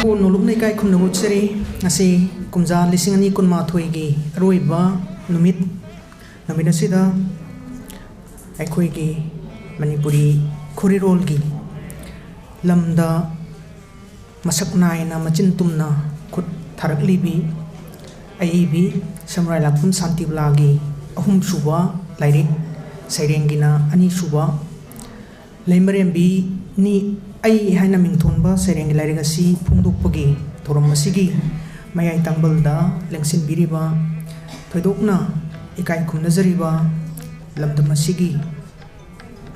Ko noluk nei kai khum nabut seri ngasi kumja lising ani kun ma thoi gi roiba numit namina sida aikhoi gi manipuri khorirol gi lamda masak naina machin tumna khut tharakli bi aibi samrai lakum santi blagi ahum suba lairik sairengina ani suba Leimarembini Ei haina mingthonba sereng lairigasi phungdukpagi thoram masigi mayai tangbalda lengsin biriba thoidokna ikai khumnajariba lamdam asigi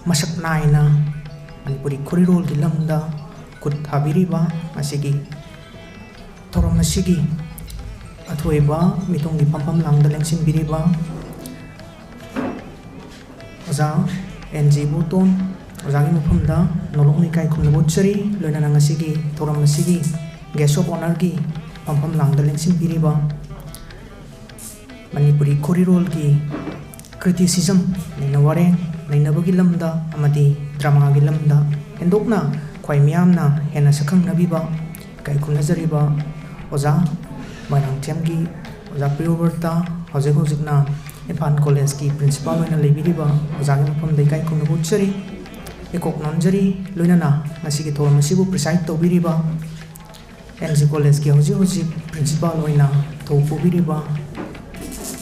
masak naina manipuri khorirol gi lamda kut thabiriba asigi thoram asigi athoiba mitongi pampam langda lengsin biriba oza NG Buton Ozagi mufamda nolok ni kai khum nabot chari loina nangasigi thoram asigi guest of honor gi pampam langda lengsin biriba manipuri khorirol gi criticism naina wareng naina bagi lamda amadi drama gi lamda endokna khwai miyamna hena sakhang nabiba kai khum najariba oza Moirangthem gi oza Priyobrata hojekna Ifan College ki principal loina lebiriba ozagi mufamda kai khum nabot chari ekok nonjari loinana ngasigi thoram asibu preside tobiriba NG College ki hoji principal loina thopu biriba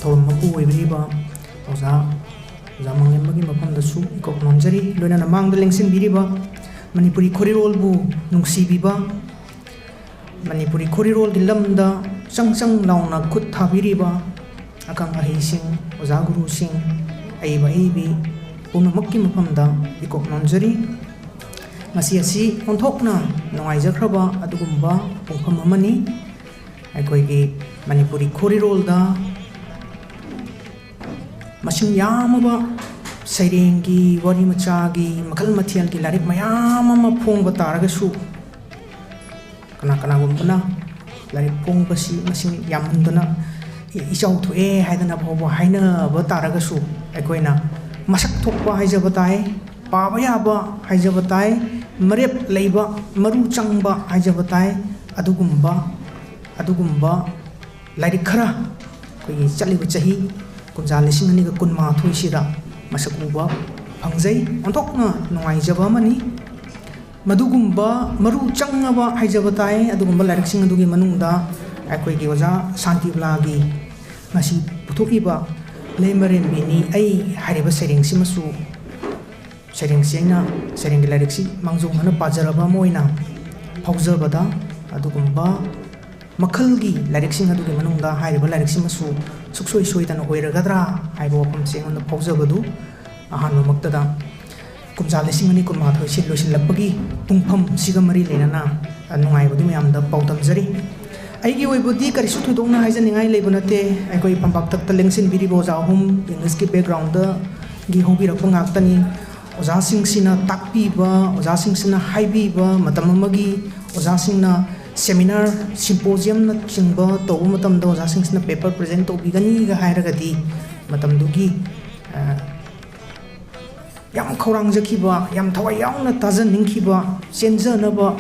thoram mapu oibiriba oza Manglemba gi mafamda su ekok nonjari loinana mangda lengsin biriba manipuri khorirol bu nungsibiba manipuri khorirol gi lamda changchang launa khut thabiriba akang ahising oza guru sing aiba aibi punamakki mafamda ikok nonjari ngasi asi onthokna nongaijakraba adugumba pungpham amani aikoigi manipuri khorirol da masing yamaba sairengi wari machagi makal mathial ki larik mayam ama phongba taragasu kana gumbana larik phongbasi masing yamundana ichau thue haidana bhobo haina ba taragasu aikoina masak thokpa haijabatai paba yaba haijabatai marep leiba maru changba haijabatai adugumba lairik khara koi chaliba chahi kumja lising ani ga kunma thui sida masak uba phangjai onthokna nongai jaba mani madugumba maru changaba haijabatai adugumba lairik sing adugi manungda akoi gi oja santi blagi ngasi puthokiba Leimarembini Ei hariba sereng simasu sereng sena sereng lariksi mangjong hana pajaraba moina phaujabada adugumba makhalgi lariksing adugi manungda hariba lariksi masu suksoi soidana oiragadra haibo wapam sengona phaujabadu ahanba maktada kumja lising ani kunma thoi sil loisilapagi pungpham siga mari lenana nungaibadu mayamda paudamjari aigi oibudi karisu thudongna haijaningai leibonate aigoi pambak takta lengsin biribo jahum English ki background da gi hobirakpa ngaktani oja singsina takpiba oja singsina haibiba matamamagi oja singna seminar symposium na chingba tobu matamda oja singsina paper present tobigani ga hairagadi matamdugi yam khorang jakhiba yam thawai yauna tajan ningkhiba chenjanaba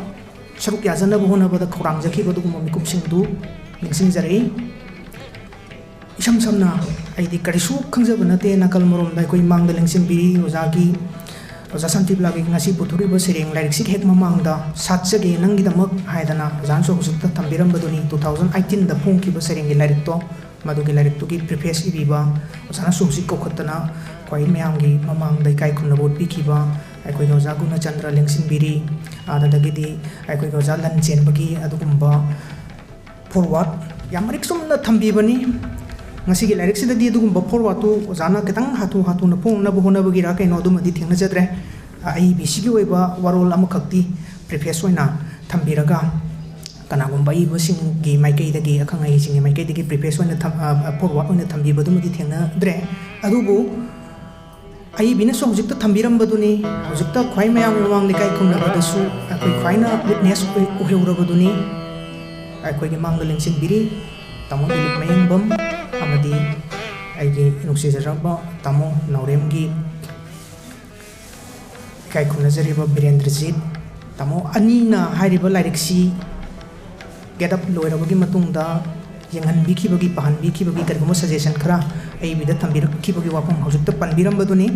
saruk yajanaba honabada khorang jakhiba duguma mikumsingdu ningsingjari isam samna aidi karisu khangjaba nate nakal morom dai koi mangda lengsin biri ozagi oza santi blagi ngasi puthuriba sereng lairik sik hek mamangda satjage nangi damak haidana janso husukta thambirambaduni 2018 da phongkiba sereng lairik to madugi lairik tugi preface ibiba ozana susik kokhatana koi mayamgi mamangda kai khunabot pikiba aikoi goja guna chandra lengsin biri adadagidi aikoi goja lan chenbagi adugumba forward yamrik sumna thambibani ngasi gi lairik sidadi adugumba forward tu ozana ketang hatu na phongna bohona bagi ra kaino dumadi thengna jadre ai bisigi oiba warol amakhakti preface oina thambiraga kanagumba i basing gi maikai dagi akhangai singi maikai dagi preface oina forward oina thambiba dumadi thengna dre adubu ai bina so hojikta thambirambaduni hojikta khwai mayam mamang likai khumnabadasu akoi khwaina witness uheurabaduni akoi gi mangda lengsin biri tamo dilip mayengbam amadi aigi nuksi jaraba tamo nauremgi kai khumnajariba birendrajit tamo anina hairiba lairiksi get up loirabagi matungda yenghanbikibagi pahanbikibagi kariguma suggestion khara ai bida thambirakibagi wapam hojukta panbirambaduni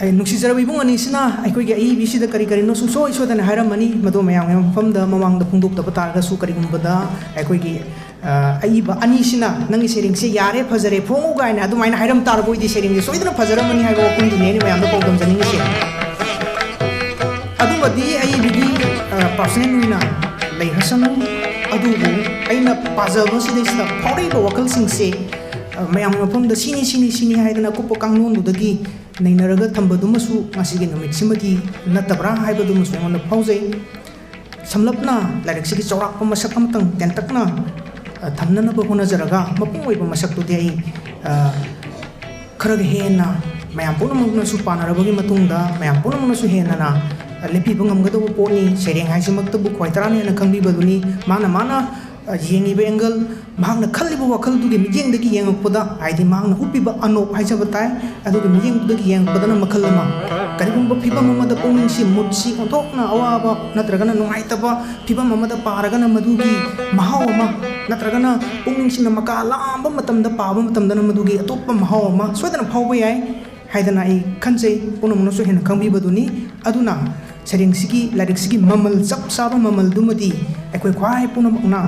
ai nuksijarabi bung ani sina ai koi ge ai bisi da kari no su so iso da hairamani madu mayang mafam da mamang da pungduk da batar ga su karigumba da ai koi ge ai ba ani sina nangi sering se yare phajare phongu ga ina adu maina hairam tar boi di sering ge soidana phajaramani hai ba kun du ne mayam da pogam janing se adu badi ai bigi personal nuina lai hasanu adu bu aina pajaba si desda phori ba wakal sing se mayam mafam da sini haidana kupo kangnon du dagi nainaraga thambadumusu ngasigi numit simagi natabra haibadumusu ngona phaujai samlapna lairik sigi chawrak pa masak amtang tentakna thamnana ba hona jaraga mapung oi ba masak tu dei kharaga hena mayam punamna su panarabagi matungda mayam punamna su hena na lepi bangam gado poni sereng haisimakta bu khwaitarani na khangbi baduni mana yengi ba angle mahangna khalliba wakal dugi mijeng dagi yengakpada aidi mahangna upiba anop haijabatai adugi mijeng dagi yengakpada na makhalama karigumba phiba mamada pungning si mutsi onthokna awaba natragana nungaitaba phiba mamada paragana madugi mahawama natragana pungning si na makalamba matamda paba matamda na madugi atoppa mahawama soidana phawba yai haidana ai khanjai punamna so hena khangbi baduni aduna sereng sigi larik sigi mamal chap saba mamal dumadi ekoi khwai punamakna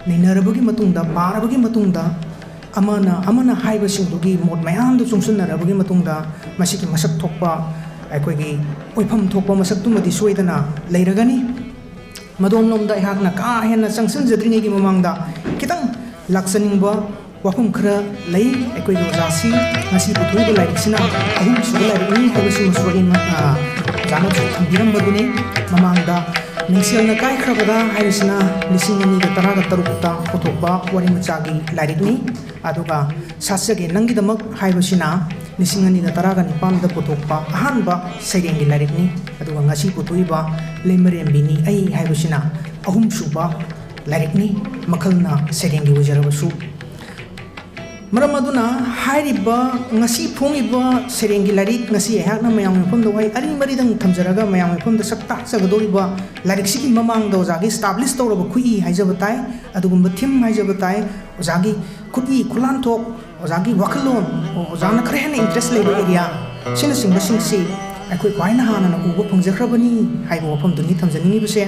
nainarabagi matungda parabagi matungda amana haiba singdugi mod mayam du chungsunarabagi matungda masiki masak thokpa ekoi gi oifam thokpa masak tumadi soidana leiragani madom lomda ihakna ka hena changsun jadringi gi mamangda kitang laksaningba wafum khara lei ekoi rojasi ngasi puthuiba laiksina ahum suba laikni habasi muswarin jana thambiram baduni mamangda ningselna kai khrabada haisina lisingani ga taraga tarukta pothokba wari machagi lairikni aduga sasage nangi damak haibasina lisingani ga taraga nipam da pothokpa ahanba sairengi lairikni aduga ngasi puthuiba Leimarembini Ei haibasina ahum suba lairikni makhalna sairengi wajarabasu maram aduna hairiba ngasi phongiba serengi larik ngasi ehakna mayam mafam da wai ari mari dang thamjaraga mayam mafam da sakta sagadoriba larik sigi mamang da ojagi establish tawraba khui haijabatai adugumba thim haijabatai ojagi khudi khulan thok ojagi wakalon ojana khare hena interest leba area sina singba singsi akoi kwaina hana na uba phangjakhrabani haiba wafam duni thamjaningi base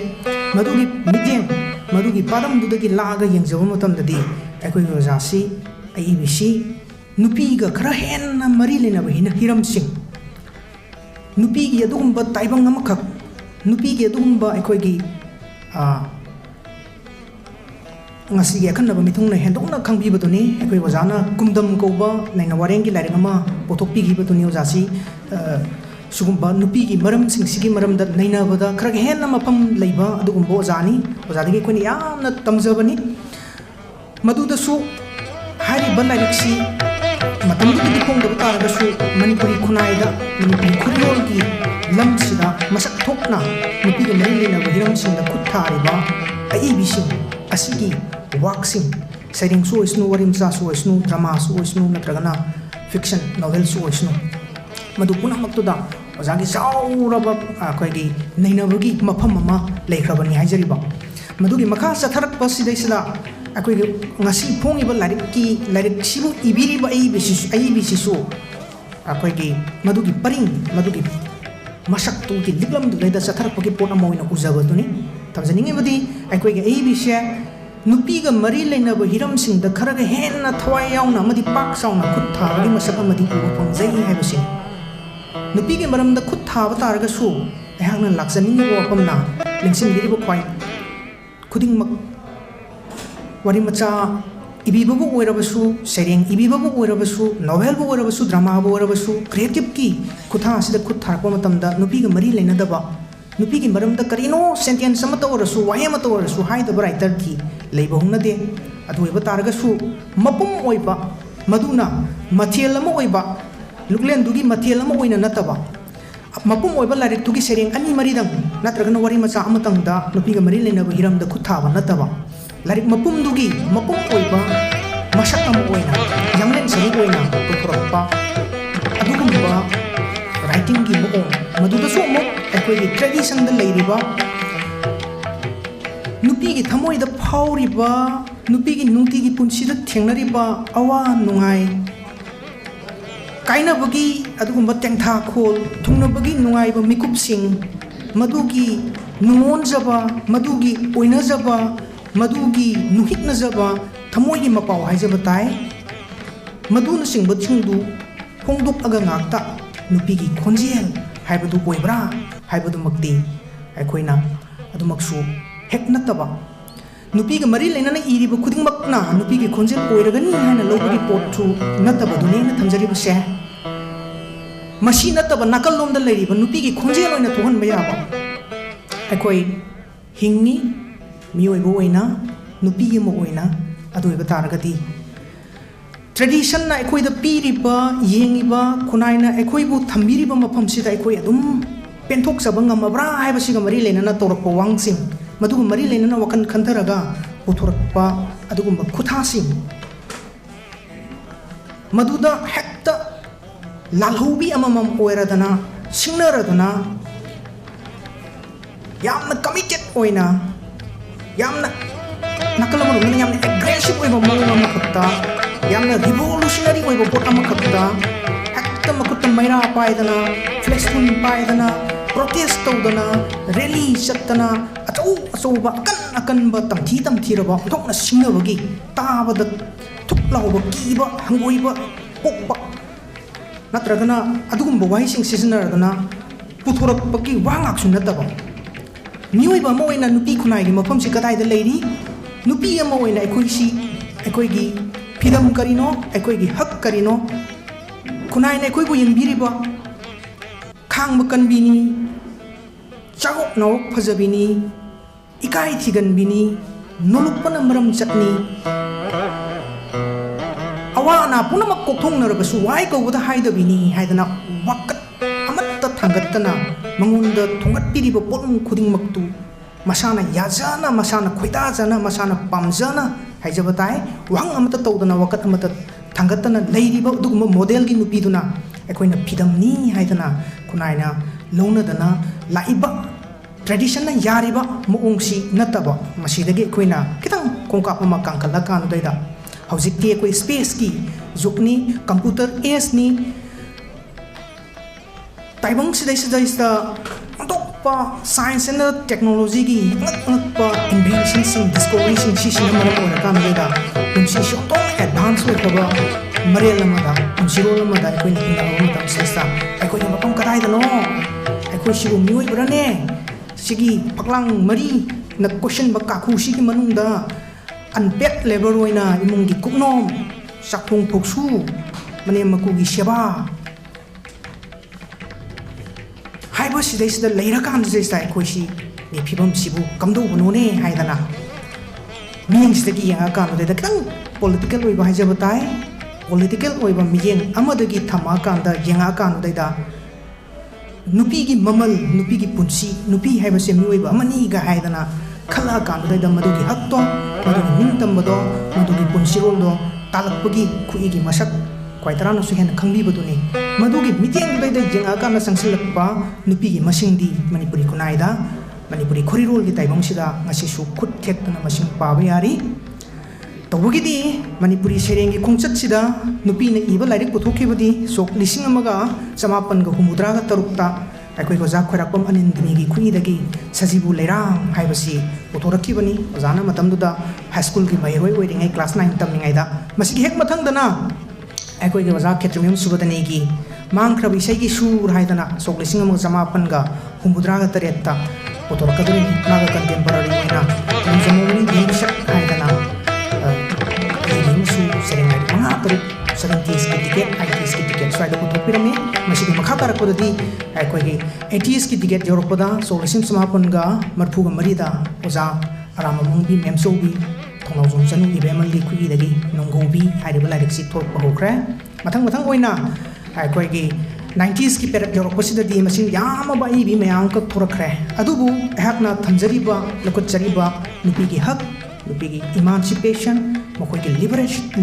madugi midyem madugi padam dudagi laga yengjaba matam dadi akoi ojasi IBC nupiga khara henna mari lena bahina hiram sing nupigi adugumba taibang amakak nupigi adugumba ekoigi ngasi ge khanna mithungna hendokna khangbi baduni ekoi wajana kumdam koba naina warengi laring ama pothokpi gi baduni ojasi sugumba nupigi maram sing sigi maram da naina bada khara henna mapam leiba adugumba ojani ojadagi koni yamna tamjabani maduda su hari banariksi matam du di pong da tar da su manipuri khunai da manipuri khuriyol gi lam sida masak thokna nupi ga mari lena ba hiram sing da khut thari ba ai bi sing asigi waxing sairing su isnu warim sa su isnu drama su isnu natragana fiction novel su isnu madu puna maktu da ojagi sauraba khoi gi nainabagi mafam ama leikrabani haijariba madugi makha satharak pasida isla akoi ngasi phongiba larik sibu ibiriba ai su akoi gi madugi paring madugi masak tu gi liblam du da sathar pagi pona moina uzaba tuni tamjaningi badi akoi gi ai bisya nupi ga mari leina ba hiram sing da kharaga henna thwai yauna madi pak sauna khut thabagi masak amadi uba phongjai haibasi nupi gi maram da khut thaba taraga su ehangna lakjaningi bo pamna lingsin giriba khwai khuding mak wari macha ibibabu oirabasu sereng ibibabu oirabasu novel bu oirabasu drama bu oirabasu creative ki khutha asida khut tharpa matamda nupi ga mari leina daba nupi gi maramda karino sentence samata orasu wahema to orasu haida writer ki leiba hungna de adu eba targa su mapum oiba maduna mathel ama oiba luklen dugi mathel ama oina nataba mapum oiba larik tugi sereng ani mari dang natragana wari macha amatang da nupi ga mari leina ba hiram da khutha ba nataba larik mapum dugi mapum oiba masak ama oina yanglen sari oina puthorpa adugumba writing gi mo maduda so mo ekoi tradition da leiriba नुपीगी थमोइदा फाउरिबा नुपीगी नुंतीगी पुंसीदा थेंगनरिबा अवा नुंगाई काइनाबगी अदुगुंबा तेंथा खोल थुंगनबगी नुंगाइबा मिकुपसिंग मदुगी नुंगोनजबा मदुगी ओइनजबा मदुगी नुहितनजबा थमोइगी मपाव हाइजबा ताई मदुन सिंगबा थिंगदु फोंदोक अगा ngakta नुपीगी खोंजेल हाइबदु ओइब्रा हाइबदु मक्ति अखोइना अदुमक्सु हेक नतबा नुपीगा मरी लेना इरिबा खुदिंगमक्ना नुपीगी खोंजेल ओइरगनी हाइना लौबगी पोटथु नतबदुने न थमजरिबसे मसी नतबा नाकल लोमदा लेरिबा नुपीगी खोंजेल ओइना थोहनबा याबा अखोइ हिंगी मियोइबा ओइना नुपी अमा ओइना अदुइबा तारगदी tradition ना अखोइ the पीरिबा येंगिबा खुनाइना अखोइ बु थम्बिरिबा मफमसिदा अखोइ अदुम पेंथोक सबंग मब्रा हाइबसिगा मरी लेना तोरपा वांगसिंग मदुगु मरी लेना वकन खंथरगा पुथोरपा अदुगुंबा खुथासिंग मदुदा हेक्ता लालहौबी अममम ओइरदना सिंगनरदना यामना कमिटेड ओइना यामना नकल अमरुना यामना एग्रेसिव ओइबा मौंग अमा खत्ता यामना रिवोल्यूशनरी ओइबा पोट अमा खत्ता हेक्ता मकुत मैरा पाइदना फ्लेक्सफुल पाइदना प्रोटेस्ट तौदना रैली चत्तना अचौ अचौबा अकन तमथी तमथीरबा ओंथोकना सिंगनबगी ताबदा थुक लाउबा कीबा हंगोइबा पोकबा नत्रगना अदुगुंबा वाहिसिंग सिजनरदना पुथोरकपगी वांगाक्सु नतबा मियोइबा अमा ओइना नुपी खुनाइगी मफमसि कदाइदा लेरी नुपी अमा ओइना अखोइसी अखोइगी फिदम करिनो अखोइगी हक करिनो खुनाइना अखोइबु यंबिरिबा खांब कनबिनी चागोक नावक फजबिनी इकाई थिगनबिनी नोलुकपन मरम चटनी अवा अना पुनमक कोक्थोंगनरबसु वाइ कौबदा हाइदबिनी हाइदना वाकत अमत्ता थांगत्तना मंगोंदा थोंगत्पिरिबा पोलुम खुदिंगमक्तु मसाना याजाना मसाना खोइदाजाना मसाना पामजाना हाइजबा ताई वांग अमता तौदना वकत अमता थांगत्तना लेरिबा दुगुम मॉडलगी नुपीदुना अखोइना फिदमनी हाइदना खुनाइना लौनदना लाइबा ट्रेडिशन ना यारिबा मोंगसी नतबा मसीदगी अखोइना खितंग कोंकाप अमा कांखला कानुदैदा हौजिकती अखोइ स्पेस की जुगनी कंप्यूटर एज नि ताइबंग सिदैसिदा अतोप्पा साइंस एंड टेक्नोलॉजी की अनकपा इन्वेंशन सिंग डिस्कवरी सिंग सिसिना मरम ओरकानुदैदा पुंसी शोतो एडवांस ओइखबा मरेल अमदा पुंसिरोल अमदा अखोइना हिंदाबा मतम सिस्ता अखोइना मफम कदाइदनो अखोइ सिबु मियोइब्राने सिगी पकलांग मरी न क्वेश्चन बा काखु सिगी मनुंगदा अनपेड लेबर ओइना इमुंगी कुकनोम साखोंग फोक्सु मने मकुगी सेवा हाइबा सिदैसिदा लेरकान जैसा अखोइसी नि फिबम सिबु कमदौबनोने हाइदना मियंगसिदगी यांगाकानुदैदा खितंग पॉलिटिकल ओइबा हाइजबा ताई पॉलिटिकल ओइबा मियेंग अमदगी थमाकांदा यांगाकानुदैदा नुपीगी ममल नुपीगी पुंसी नुपी हाइबसे मियोइबा अमनीगा हाइदना खला कानुदैदा मदुगी हक्तो मदुगी निंतंबदो मदुगी पुंसिरोलदो तालकपगी खुइगी मसक क्वाइतराना सुहेन खंगबीबदुनी मदुगी मितेंगदैदा यांगाकाना संगसिलकपा नुपीगी मसिंगदी मणिपुरी खुनाइदा मणिपुरी खोरिरोलगी ताइबंगसिदा ngasisu khut thekna masing paba yari तौबगी मणिपुरी सेरेंगी खोंचत्सिदा नुपीना इबा लाइरिक पुथोखिबदी सोक 1953 अखोइ ओजा खोराकपम अनिंदिनीगी खुइदगी सजीबु लेरांग हाइबसी पुथोरखिबनी ओजाना मतमदुदा हाई स्कूल की मैरोय ओइरिङै क्लास 9 तमनिङैदा मसिगी हेक मथंगदना अखोइगी ओजा खेत्रमियम सुबदनीगी मांगख्रब इसैगी सुर हाइदना सोक 1953 ता पुथोरकदुनी नागा कंटेम्पररी ओइना जमोनी दिनशक हाइदना सेरेंगाई मंगा तरुक 70s की टिकट 80s की टिकट स्वाइदा पुथोपिरमे मसिगी मखा तारकपददी अखोइगी 80s की टिकट योरपदा 16 मरफुगा मरीदा ओजा अराममुंगी मेमसोबी थोंनावजों चनु इबेमलगी खुइदगी नंगौबी हाइरिबा लाइरिक्सि थोरपा होख्रे मथंग मथंग ओइना अखोइगी 90s की पेरक योरपसिददी मसिंग यामबा इबी मयाम का थोरख्रे अदुबु अहकना थंजरिबा लकुचरिबा नुपीगी हक नुपीगी इमांसिपेशन मखोइगी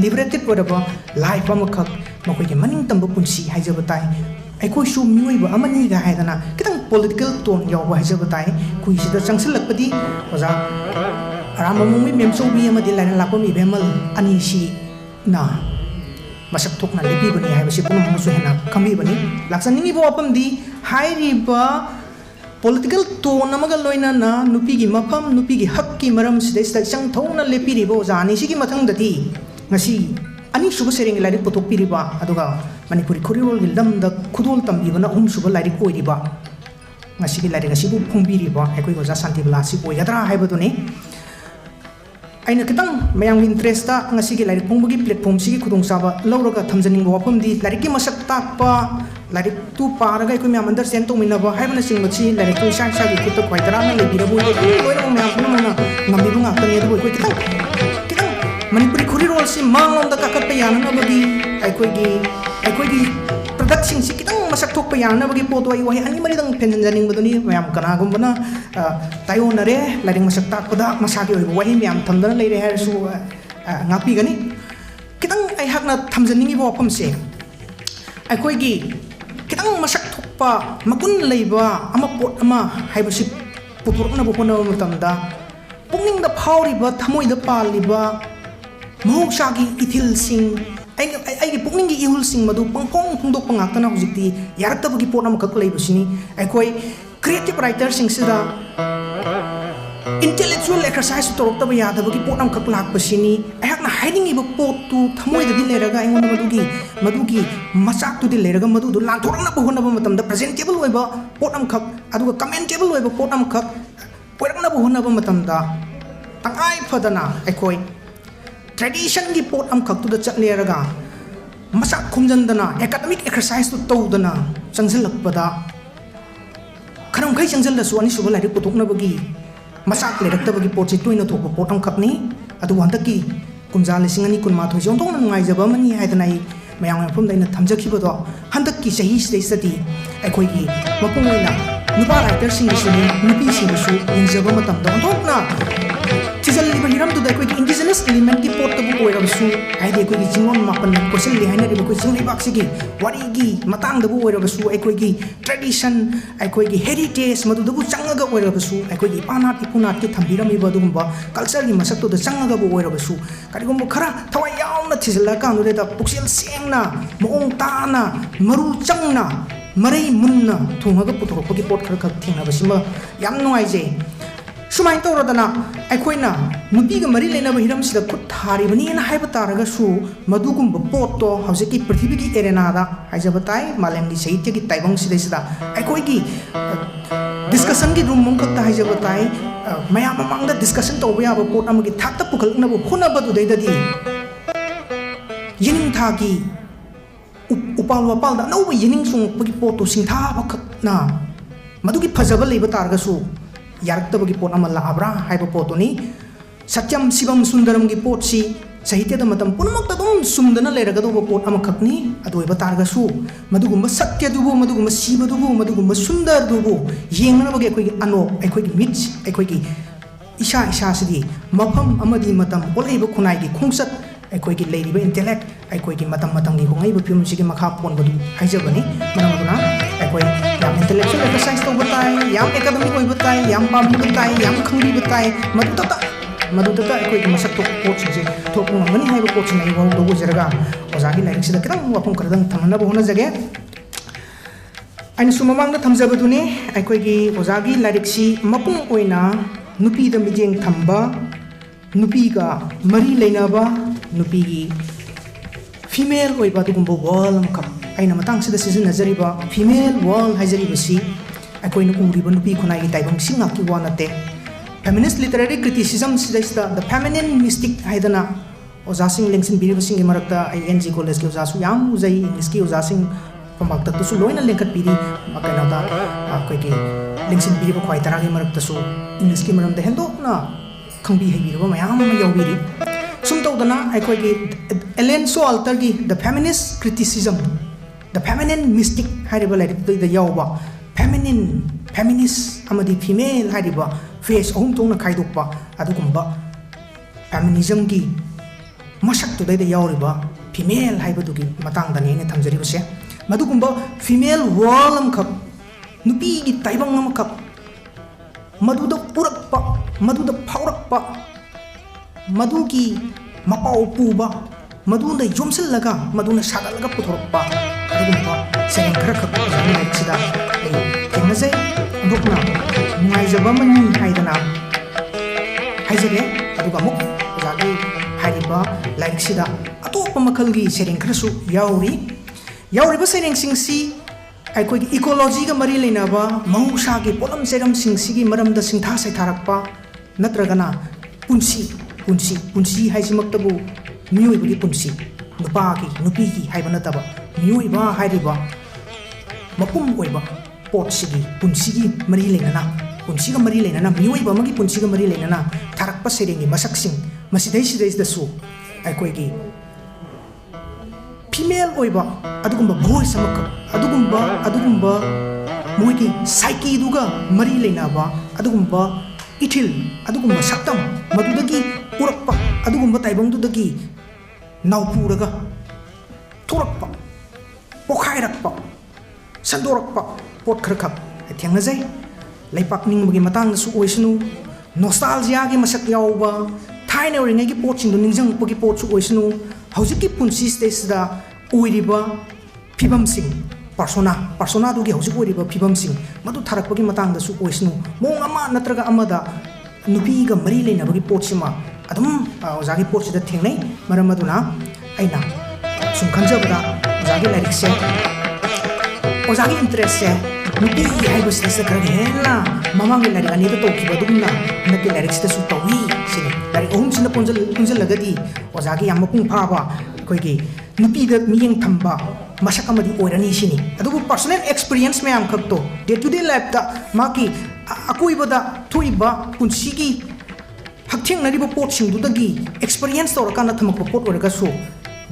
लिबरेटेड ओरबा लाइफ अमखक मखोइगी मनिंग तंब पुंसी हाइजबा ताई ꯑꯩꯈꯣꯏꯁꯨ ꯃꯤꯑꯣꯏꯕ ꯑꯃꯅꯤꯒ ꯍꯥꯏꯗꯅ ꯈꯤꯇꯪ ꯄꯣꯂꯤꯇꯤꯀꯦꯜ ꯇꯣꯟ ꯌꯥꯎꯕ ꯍꯥꯏꯖꯕ ꯇꯥꯏ ꯑꯩꯈꯣꯏꯁꯤꯗ ꯆꯪꯁꯤꯜꯂꯛꯄꯗꯤ ꯑꯣꯖꯥ ꯑꯔꯥꯝꯕꯃꯨꯡꯃꯤ ꯃꯦꯝꯆꯧꯕꯤ ꯑꯃꯗꯤ ꯂꯥꯏꯔꯦꯟꯂꯥꯛꯄꯝ ꯏꯕꯦꯝꯃꯜ ꯑꯅꯤꯁꯤꯅ ꯃꯁꯛ ꯊꯣꯛꯅ ꯂꯦꯞꯄꯤꯕꯅꯤ ꯍꯥꯏꯕꯁꯤ ꯄꯨꯝꯅꯃꯛꯁꯨ ꯍꯦꯟꯅ ꯈꯪꯕꯤꯕꯅꯤ ꯂꯥꯛꯆꯅꯤꯡꯉꯤꯕ ꯋꯥꯐꯝꯗꯤ ꯍꯥꯏꯔꯤꯕ ꯄꯣꯂꯤꯇꯤꯀꯦꯜ ꯇꯣꯟ ꯑꯃꯒ ꯂꯣꯏꯅꯅ ꯅꯨꯄꯤꯒꯤ ꯃꯐꯝ ꯅꯨꯄꯤꯒꯤ ꯍꯛꯀꯤ ꯃꯔꯝꯁꯤꯗꯩꯁꯤꯗ ꯏꯆꯪ ꯊꯧꯅ ꯂꯦꯞꯄꯤꯔꯤꯕ ꯑꯣꯖꯥ ꯑꯅꯤꯁꯤꯒꯤ ꯃꯊꯪꯗꯗꯤ ꯉꯁꯤ ꯑꯅꯤꯁꯨꯕ ꯁꯩꯔꯦꯡꯒꯤ ꯂꯥꯏꯔꯤꯛ ꯄꯨꯊꯣꯛꯄꯤꯔꯤꯕ ꯑꯗꯨꯒ ꯃꯅꯤꯄꯨꯔꯤ ꯈꯨꯠꯏꯔꯣꯜꯒꯤ ꯂꯝꯗ ꯈꯨꯗꯣꯜ ꯇꯝꯕꯤꯕꯅ ꯑꯍꯨꯝꯁꯨꯕ ꯂꯥꯏꯔꯤꯛ ꯑꯣꯏꯔꯤꯕ ꯉꯁꯤꯒꯤ ꯂꯥꯏꯔꯤꯛ ꯑꯁꯤꯕꯨ ꯐꯣꯡꯕꯤꯔꯤꯕ ꯑꯩꯈꯣꯏ ꯑꯣꯖꯥ ꯁꯥꯟꯇꯤꯕꯂꯥ ꯑꯁꯤ ꯑꯣꯏꯒꯗ꯭ꯔꯥ ꯍꯥꯏꯕꯗꯨꯅꯤ ꯑꯩꯅ ꯈꯤꯇꯪ ꯃꯌꯥꯝꯒꯤ ꯏꯟꯇꯔꯦꯁꯇ ꯉꯁꯤꯒꯤ ꯂꯥꯏꯔꯤꯛ ꯐꯣꯡꯕꯒꯤ ꯄ꯭ꯂꯦꯠꯐꯣꯝꯁꯤꯒꯤ ꯈꯨꯗꯣꯡꯆꯥꯕ ꯂꯧꯔꯒ ꯊꯝꯖꯅꯤꯡꯕ ꯋꯥꯐꯝꯗꯤ ꯂꯥꯏꯔꯤꯛꯀꯤ ꯃꯁꯛ ꯇꯥꯛꯄ ꯂꯥꯏꯔꯤꯛꯇꯨ ꯄꯥꯔꯒ ꯑꯩꯈꯣꯏ ꯃꯌꯥꯝ ꯑꯟꯗꯔꯁꯇꯦꯟ ꯇꯧꯃꯤꯟꯅꯕ ꯍꯥꯏꯕꯅꯆꯤꯡꯕꯁꯤ ꯂꯥꯏꯔꯤꯛꯇꯨ ꯏꯁꯥ ꯏꯁꯥꯒꯤ ꯈꯨꯠꯇ ꯈ꯭ꯋꯥꯏ ꯇꯔꯥꯝꯅ ꯂꯩꯕꯤꯔꯕ ꯂꯣꯏꯅꯃꯛ ꯃꯌꯥꯝ ꯄꯨꯝꯅꯃꯛꯅ ꯉꯝꯕꯤꯕ ꯉꯥꯛꯇꯅꯤ ꯑꯗꯨꯕꯨ ꯑꯩꯈꯣꯏ ꯈꯤꯇꯪ ꯃꯅꯤꯄꯨꯔꯤ ꯈꯨꯠꯏꯔꯣꯜꯁꯤ ꯃꯥꯡꯂꯣꯝꯗ ꯀꯥꯈꯠꯄ ꯌꯥꯅꯅꯕꯒꯤ ꯑꯩꯈꯣꯏꯒꯤ ꯄ꯭ꯔꯗꯛꯁꯤꯡꯁꯤ ꯈꯤꯇꯪ ꯃꯁꯛ ꯊꯣꯛꯄ ꯌꯥꯅꯅꯕꯒꯤ ꯄꯣꯠꯇꯣ ꯑꯩ ꯋꯥꯍꯩ ꯑꯅꯤ ꯃꯔꯤꯗꯪ ꯐꯦꯟꯖꯟꯖꯅꯤꯡꯕꯗꯨꯅꯤ ꯃꯌꯥꯝ ꯀꯅꯥꯒꯨꯝꯕꯅ ꯇꯥꯏꯌꯣꯟꯅꯔꯦ ꯂꯥꯏꯔꯤꯛ ꯃꯁꯛ ꯇꯥꯛꯄꯗ ꯃꯁꯥꯒꯤ ꯑꯣꯏꯕ ꯋꯥꯍꯩ ꯃꯌꯥꯝ ꯊꯝꯗꯅ ꯂꯩꯔꯦ ꯍꯥꯏꯔꯁꯨ ꯉꯥꯛꯄꯤꯒꯅꯤ ꯈꯤꯇꯪ ꯑꯩꯍꯥꯛꯅ ꯊꯝꯖꯅꯤꯡꯉꯤꯕ ꯋꯥꯐꯝꯁꯦ ꯑꯩꯈꯣꯏꯒꯤ ꯈꯤꯇꯪ ꯃꯁꯛ ꯊꯣꯛꯄ ꯃꯒꯨꯟ ꯂꯩꯕ ꯄꯣꯠ ꯑꯃ ꯍꯥꯏꯕꯁꯤ ꯄꯨꯊꯣꯔꯛꯅꯕ ꯍꯣꯠꯅꯕ ꯃꯇꯝꯗ ꯄꯨꯛꯅꯤꯡꯗ ꯐꯥꯎꯔꯤꯕ ꯊꯃꯣꯏꯗ ꯄꯥꯜꯂꯤꯕ ꯃꯍꯧꯁꯥꯒꯤ ꯏꯊꯤꯜꯁꯤꯡ ꯑꯩꯒꯤ ꯄꯨꯛꯅꯤꯡꯒꯤ ꯏꯍꯨꯜꯁꯤꯡ ꯃꯗꯨ ꯄꯪꯐꯣꯡ ꯐꯣꯡꯗꯣꯛꯄ ꯉꯥꯛꯇꯅ ꯍꯧꯖꯤꯛꯇꯤ ꯌꯥꯔꯛꯇꯕꯒꯤ ꯄꯣꯠ ꯑꯃꯈꯛ ꯂꯩꯕꯁꯤꯅꯤ ꯑꯩꯈꯣꯏ ꯀ꯭ꯔꯤꯌꯦꯇꯤꯕ ꯔꯥꯏꯇꯔꯁꯤꯡꯁꯤꯗ intellectual exercise tꯧꯔꯛꯇꯕ ꯌꯥꯗꯕꯒꯤ ꯄꯣꯠ ꯑꯃꯈꯛ ꯂꯥꯛꯄꯁꯤꯅꯤ ꯑꯩꯍꯥꯛꯅ ꯍꯥꯏꯅꯤꯡꯉꯤꯕ ꯄꯣꯠꯇꯨ ꯊꯃꯣꯏꯗꯗꯤ ꯂꯩꯔꯒ ꯑꯩꯉꯣꯟꯗ ꯃꯗꯨꯒꯤ ꯃꯆꯥꯛꯇꯨꯗꯤ ꯂꯩꯔꯒ ꯃꯗꯨꯗꯨ ꯂꯥꯟꯊꯣꯔꯛꯅꯕ ꯍꯣꯠꯅꯕ ꯃꯇꯝꯗ ꯄ꯭ꯔꯖꯦꯟꯇꯦꯕꯜ ꯑꯣꯏꯕ ꯄꯣꯠ ꯑꯃꯈꯛ ꯑꯗꯨꯒ ꯀꯃꯦꯟꯇꯦꯕꯜ ꯑꯣꯏꯕ ꯄꯣꯠ ꯑꯃꯈꯛ ꯑꯣꯏꯔꯛꯅꯕ ꯍꯣꯠꯅꯕ ꯃꯇꯝꯗ ꯇꯉꯥꯏ ꯐꯗꯅ ꯑꯩꯈꯣꯏ ꯇ꯭ꯔꯦꯗꯤꯁꯟꯒꯤ ꯄꯣꯠ ꯑꯃꯈꯛꯇꯨꯗ ꯆꯠꯂꯦꯔꯒ ꯃꯆꯥꯛ ꯈꯨꯝꯖꯤꯟꯗꯅ ꯑꯦꯀꯥꯗꯃꯤꯛ ꯑꯦꯛꯁꯔꯁꯥꯏꯁꯇꯨ ꯇꯧꯗꯅ ꯆꯪꯁꯤꯜꯂꯛꯄꯗ ꯈꯔꯃꯈꯩ ꯆꯪꯁꯤꯜꯂꯁꯨ ꯑꯅꯤꯁꯨꯕ ꯂꯥꯏꯔꯤꯛ ꯄꯨꯊꯣꯛꯅꯕꯒꯤ ꯃꯆꯥꯛ ꯂꯩꯔꯛꯇꯕꯒꯤ ꯄꯣꯠꯁꯤ ꯇꯣꯏꯅ ꯊꯣꯛꯄ ꯄꯣꯠ ꯑꯃꯈꯛꯅꯤ ꯑꯗꯨꯕꯨ ꯍꯟꯗꯛꯀꯤ ꯀꯨꯝꯖꯥ 2020 ꯑꯣꯟꯊꯣꯛꯅ ꯅꯨꯡꯉꯥꯏꯖꯕ ꯑꯃꯅꯤ ꯍꯥꯏꯗꯅ ꯑꯩ ꯃꯌꯥꯝꯒꯤ ꯃꯐꯝꯗ ꯑꯩꯅ ꯊꯝꯖꯈꯤꯕꯗꯣ ꯍꯟꯗꯛꯀꯤ ꯆꯍꯤꯁꯤꯗꯩꯁꯤꯗꯗꯤ ꯑꯩꯈꯣꯏꯒꯤ ꯃꯄꯨꯡ ꯑꯣꯏꯅ ꯅꯨꯄꯥ ꯔꯥꯏꯇꯔꯁꯤꯡꯒꯤꯁꯨꯅꯤ ꯅꯨꯄꯤꯁꯤꯡꯒꯤꯁꯨ ꯌꯦꯡꯖꯕ ꯃꯇꯝꯗ ꯑꯣꯟꯊꯣꯛꯅ ꯊꯤꯖꯤꯜꯂꯤꯕ ꯍꯤꯔꯝꯗꯨꯗ ꯑꯩꯈꯣꯏꯒꯤ ꯏꯟꯗꯤꯖꯤꯅꯁ ꯑꯦꯂꯤꯃꯦꯟꯠꯀꯤ ꯄꯣꯠꯇꯕꯨ ꯑꯣꯏꯔꯕꯁꯨ ꯍꯥꯏꯗꯤ ꯑꯩꯈꯣꯏꯒꯤ ꯆꯤꯡꯂꯣꯟ ꯃꯥꯄꯟ ꯀꯣꯏꯁꯤꯜꯂꯤ ꯍꯥꯏꯅꯔꯤꯕ ꯑꯩꯈꯣꯏ ꯆꯤꯡꯂꯩꯕꯥꯛꯁꯤꯒꯤ ꯋꯥꯔꯤꯒꯤ ꯃꯇꯥꯡꯗꯕꯨ ꯑꯣꯏꯔꯕꯁꯨ ꯑꯩꯈꯣꯏꯒꯤ ꯇ꯭ꯔꯦꯗꯤꯁꯟ ꯑꯩꯈꯣꯏꯒꯤ ꯍꯦꯔꯤꯇꯦꯖ ꯃꯗꯨꯗꯕꯨ ꯆꯪꯉꯒ ꯑꯣꯏꯔꯕꯁꯨ ꯑꯩꯈꯣꯏꯒꯤ ꯏꯄꯥꯅꯥꯠ ꯏꯄꯨꯅꯥꯠꯀꯤ ꯊꯝꯕꯤꯔꯝꯃꯤꯕ ꯑꯗꯨꯒꯨꯝꯕ ꯀꯜꯆꯔꯒꯤ ꯃꯁꯛꯇꯨꯗ ꯆꯪꯉꯒꯕꯨ ꯑꯣꯏꯔꯕꯁꯨ ꯀꯔꯤꯒꯨꯝꯕ ꯈꯔ ꯊꯋꯥꯏ ꯌꯥꯎꯅ ꯊꯤꯖꯤꯜꯂꯀꯥꯟꯗꯨꯗ ꯄꯨꯛꯆꯦꯜ ꯁꯦꯡꯅ ꯃꯑꯣꯡ ꯇꯥꯅ ꯃꯔꯨ ꯆꯪꯅ ꯃꯔꯩ मुन्ना थोंगा पुथोरपगी पोट खर खर थेंगनाबसिमा याम नुंगाइजे सुमाइन तौरदना अखोइना नुपीगा मरी लेनाबा हिरमसिदा खुद थारिबनीना हाइबा तारगसु मदुगुम पोटतो हौजिकी पृथ्वीगी एरेनादा हाइजबताई मालेमगी साहित्यगी ताइबंगसिदैसिदा अखोइगी डिस्कशन की रूम मुंखक्ता हाइजबताई मयाम ममांगदा डिस्कशन तौबा याबा पोट अमगी थाक्ता पुखलनबो होनबदुदैददी यिनिंथागी उपाल वापाल नौब यिनिंग सोंगपगी पोटो सिंथाबा खतना मदुगी फजबा लेबा तारगसु यारक्तबगी पोट अमा लाब्रा हाइबा पोटोनी सत्यम शिवम सुंदरम की पोटसी साहित्य मतम पुनमक्ता दुम सुमदना लेरगदोबा पोट अमा खकनी अदोइबा तारगसु मदुगुम्बा सत्यदुबु मदुगुम्बा शिवदुबु मदुगुम्बा सुंदरदुबु येंगनबगी अखोइगी अनोक अखोइगी मिट्स अखोइगी इशा इशासिदी मफम अमदी मतम ओलैबा खुनाइगी खुंसत अखोइगी लेरिबा इंटेलेक्ट अखोइगी मतम मतमगी होंगैबा फिल्मसिगी मखा पोनबदु हाइजबनी मनमदुना अखोइ याम इंटेलेक्चुअल एक्सरसाइज तौबा ताई याम एकेडमिक ओइबा ताई याम पाबिबा ताई याम खंगबिबा ताई मदुदता अखोइगी मसक तो पोटसिंगसे थोकंगमनी हाइबा पोटसिंग नै वाउ दो जरगा ओजागी लाइरिकसिदा किदंग वाफम खरदंग थमनबा होनजगे आइन सुममांगदा थमजबदुनी अखोइगी ओजागी लाइरिकसि मपुंग ओइना नुपीदा मिजेंग थंबा नुपीगा मरी लेनाबा नुपीगी फीमेल ओइबा दुगुंबा वॉल मखम आइना मतंगसिदा सिजनजरिबा फीमेल वॉल हाइजरिबसि अखोइना उरिबा नुपी खुनाइगी ताइबंग सिंगाकी वा नते फेमिनिस्ट लिटरेरी क्रिटिसिज्म सिदैसदा द फेमिनिन मिस्टिक हाइदना ओजासिंग लेंसिन बिरिबसिंग मरक्ता एनजी कॉलेज के ओजासु याम उजै इंग्लिश की ओजासिंग पमक्ततसु लोइना लेंखत पिरी मकैनादा अखोइगी लेंसिन बिरिबा ख्वाइ तरागी मरक्तसु इंग्लिश की मरमदा हेंदोना खंबी हैबिरबा मयाम अमा यावबिरी सुम तौदना अखोइगी एलेन सोअल्टरगी the feminist criticism the feminine mystique हाइरिबा लाइरिकदा यावबा फेमिनिन फेमिनिस्ट अमदी फीमेल हाइरिबा फेस अहुम तोंना खाइदोकपा अदुगुम्बा फेमिनिज्म की मसक तुदैदा यावरिबा फीमेल हाइबदुगी मतंगदनी ने थमजरिबसे madugumba female wall amkhak nupi gi taibang amkhak maduda urakpa maduda phaurakpa madugi mapau puba maduna yomsillaga maduna sagalaga puthorpa adugumba sereng khara khak jani sida tengnasai andokna nungaijaba mani haidana haijage aduga muk jagi hariba like sida atopa makalgi sereng kharasu yauri ba sereng singsi aikoi ecology ga mari leinaba mahusha gi polam seram singsi gi maramda singtha sai tharakpa natragana punsi haijimaktabu miyoi punsi nupagi nupigi haiba nataba miyoi ba hairiba mapum oiba potsigi punsigi mari leinana punsiga mari leinana miyoi ba magi punsiga mari leinana tharakpa serengi masaksing masidai da su aikoi gi female oiba adugumba voice amaka adugumba moigi psyche duga mari leinaba adugumba ithil adugumba saktam madudagi urakpa adugumba taibangdudagi naupuraga thorakpa pokhairakpa sandorakpa pot khrakap thengnajai leipak ningmagi matangdasu oisnu nostalgia gi masak yauba thaina oringai gi potchingdu ningjangpagi potchu oisnu haujiki punsi stage da oiriba phibamsing persona dugi haujik oiriba phibamsing madu tharakpagi matangdasu oisnu mong ama natraga amada nupi ga mari leinabagi potchima adum ojagi potchida thengnai maramaduna aina sum khanjabada ojagi lyric se ojagi interest se nupi haiba stage khara hela mamangi lyric ani da tokiba dumna naki lyric se su tawi sini lyric ohum sina punjal lagadi ojagi yampung phaba koigi nupi da miyeng thamba masak amadi oirani sini adugu personal experience me am khakto day to day life da maki akoibada thuiba punsigi haktheng nariba pot singdudagi experience torakana thamakpa pot oragasu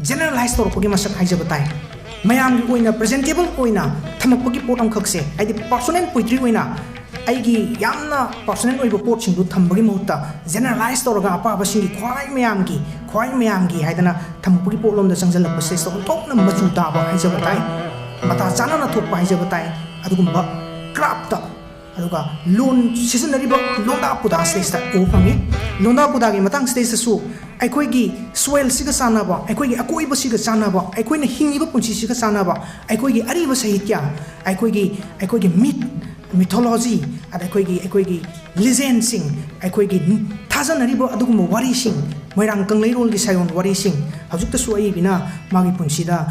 generalize torakpagi masak haijabatai mayam gi oina presentable oina thamakpagi pot am khakse aidi personal poetry oina aigi yamna personal oiba pot singdu thambagi mahutta generalize toraga apa basingi khwai mayam gi haidana thamakpagi pot lomda changjal process to tokna machu taba haijabatai mata chana na thokpa haijabatai adugumba craft aduga loan seasonariba londa puda stage ta ofangi londa puda gi matang stage su aikoi gi soil siga sanaba aikoi gi akoi ba siga sanaba aikoi na hingiba punchi siga sanaba aikoi gi ariba sahitya aikoi gi mythology aikoi gi legend sing aikoi gi thajanariba adugumba wari sing moirang kanglei gi sayon wari sing hajuk ta su ai bina magi punchida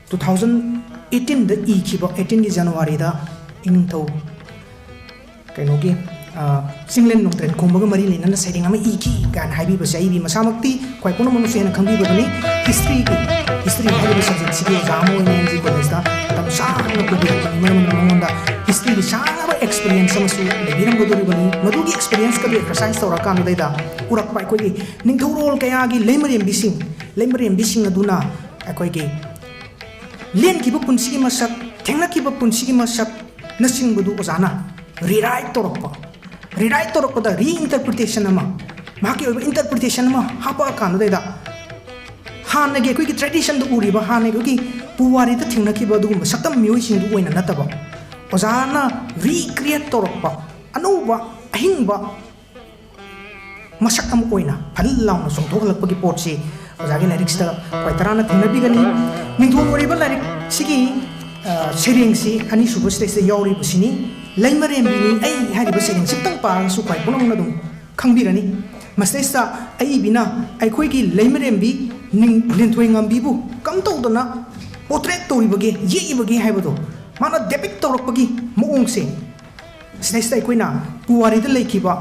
2018 da ikiba 18 gi January da ingthau kainogi singlen nongtren khombaga mari leinana sairing ama iki gan haibi basai bi masamakti khoi kono monu sena khangbi badani history haibi subject sigi jamo energy college da tam sana ko bi monda history gi sana experience sama su lebiram godori bani madugi experience ka bi exercise tora kan daida urak pai koi ningthau rol kaya gi leimarembising aduna koi gi len ki bu punsi gi masak thengna ki bu punsi gi masak nasing budu ozana rewrite torokpa da reinterpretation ama maki oiba interpretation ama hapa kan da hana ge koi tradition du uriba hana ge puwari da thingna ki badu sakam mioi sing du oina nataba ozana recreate torokpa anuba ahingba masakam oina phallauna songthoklakpa gi potsi ozagi lyrics da koi tarana thingna bigani ningthong oriba lyric sigi serengsi ani subu stage yauri busini Leimarembini Ei hariba sereng sitang parang su kai ponong nadung khangbirani mastesta ai bina ai khoi gi Leimarembi ning lentoi ngambi bu kam tawdana portrait toribage yeibage haibado mana depict torokpagi moong se mastesta ai koina puwari da leikiba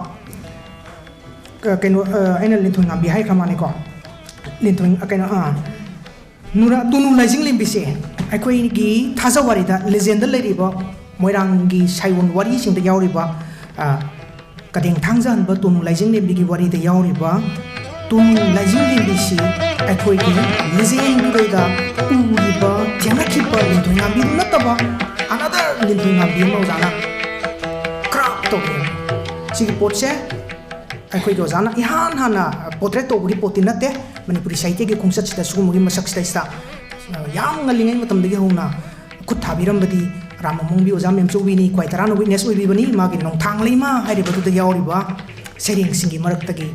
kaino aina lentoi ngambi hai khamane ko lentoi kaino nura tunu lajing lembi se ai khoi gi thajawari da legend leiriba moirangi sayon wari sing da yauriba kadeng thangjan ba tunu lajing lembi gi wari da yauriba tunu lajing lembi si aikoi gi legend du da uriba tianaki pa lentoi ngambi nataba another lentoi ngambi mo jana crap to sigi potse aikoi go jana ihan hana portrait to buri potinate manipuri saite gi khongsa chita sugumogi masak sta yam ngalingai matam degi hona khut thabirambadi ramamongbi oja memchobini kwai tarana witness oibibani magi nongthang leima hairibadu da yauriba sereng singi maraktagi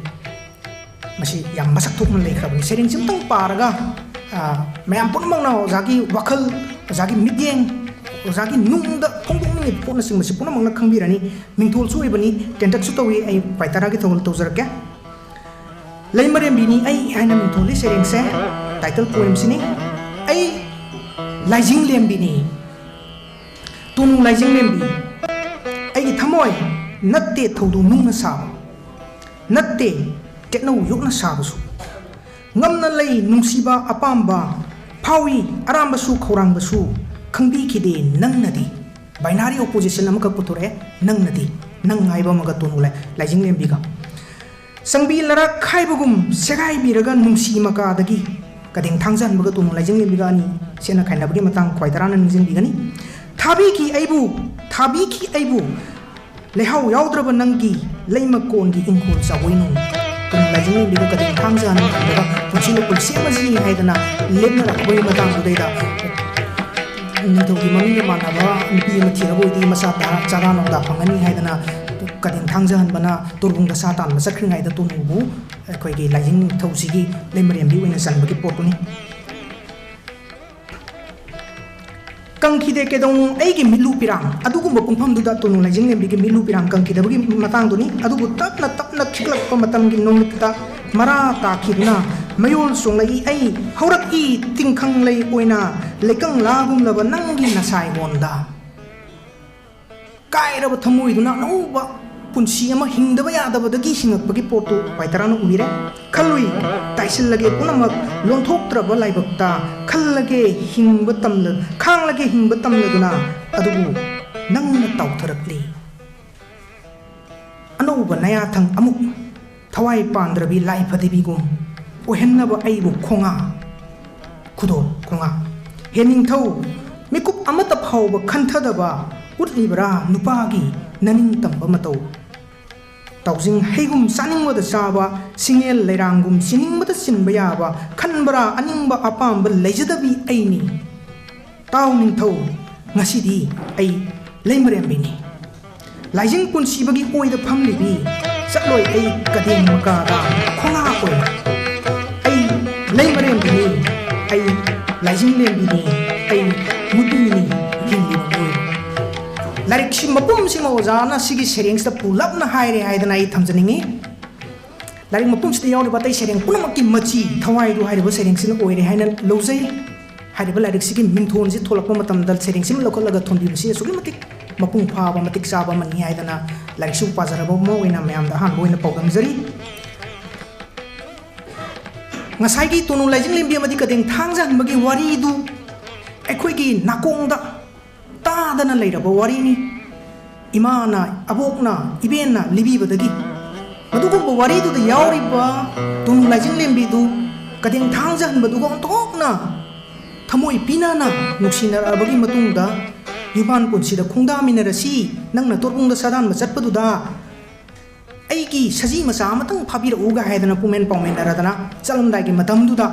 masi yam masak thokna leikrabani sereng simtang paraga mayam punmangna ojagi wakhal ojagi midyeng ojagi nungda phongdongni pona sing masi punamangna khangbirani mingthol suibani tentak su tawi ai kwai taragi thol tawjarake Leimarembini Ei haina mingtholi sereng se title poem sini ai laijing lembini tunu laijing lembi ai gi thamoi natte thodu nungna sa natte tekno yukna sabusu ngamna lei nungsiba apamba phawi arambasu khorangbasu khangbi khide nangnadi binary opposition amaka putore nangnadi nang haiba maga tunu laijing lembi ga sangbi lara khaibugum segai biraga nungsi maka dagi kadeng thangjan baga tunu laijing lembi ga ani sena khaina bagi matang khwai tarana ningjing bigani thabi ki aibu lehau yaudraba nangi leima kongi ingkhol chawoinu tunu laijing lembi ga kadeng thangjan baga puchile pulse maji haidana lemna rakboi matang budaida nintogi maminga manaba nupi ma thiraboi masa chara nongda phangani haidana kadeng thangjan bana turbungda satan masakringai da tunubu khoigi laijing thousigi leimarembi oina sanbagi potuni kangkhide kedong aigi milu pirang adugumba pungpham duda tunu laijing lembi gi milu pirang kangkhide bagi matang duni adubu tapna khiklakpa matamgi nongta mara ta khiduna mayol songlai ai haurak i tingkhang lei oina lekang lagum laba nangi nasai bonda kairaba thamoi duna nouba punsi ama hingdaba yadabadagi hingakpagi potu paitarana umire khalui taisilage punamak lonthoktraba laibakta khallage hingba tamla khanglage hingba tamladuna adubu nangna tawtharakli anouba naya thang amuk thawai pandrabi laifadibigum ohennaba aibu khonga khudo khonga hening thau mikup amata phauba khanthadaba utlibra nupagi naning tamba matau taujing heigum saningwada chaba singel leirangum siningmata sinba yaba khanbara aningba apamba leijadabi aini tawning thau ngasidi ai leimarembini laijing punsibagi oida phamlibi chatloi ai kadeng makara khonga oina ai leimarembini ai laijing lembini ai mudini hingli moi larik si mapum si mauzana sigi sereng sta pulapna haire haidana ai thamjaningi larik mapum sta yaw batai sereng punamaki machi thawai du haire ba sereng sin oire haina lojai haire ba larik sigi mingthon si tholakpa matam dal sereng sim lokolaga thonbi si sugi matik mapung pha ba matik sa ba mani haidana larik su pajara ba mo oina mayam da han boina pawdam jari ngasai gi tunu laijing lembi amadi kadeng thangjan bagi wari du ekhoi gi nakongda tadana leiraba warini imana abokna ibena libibadagi madugumba waridu da yauriba tunu laijing lembi du kadeng thangjan baduga ontokna thamoi pinana nuksinarabagi matungda yuban punsida khungdaminarasi nangna torbungda sadan ma chatpaduda aigi saji macha amatang phabira uga haidana pumen paumenaradana chalamdagi matamduda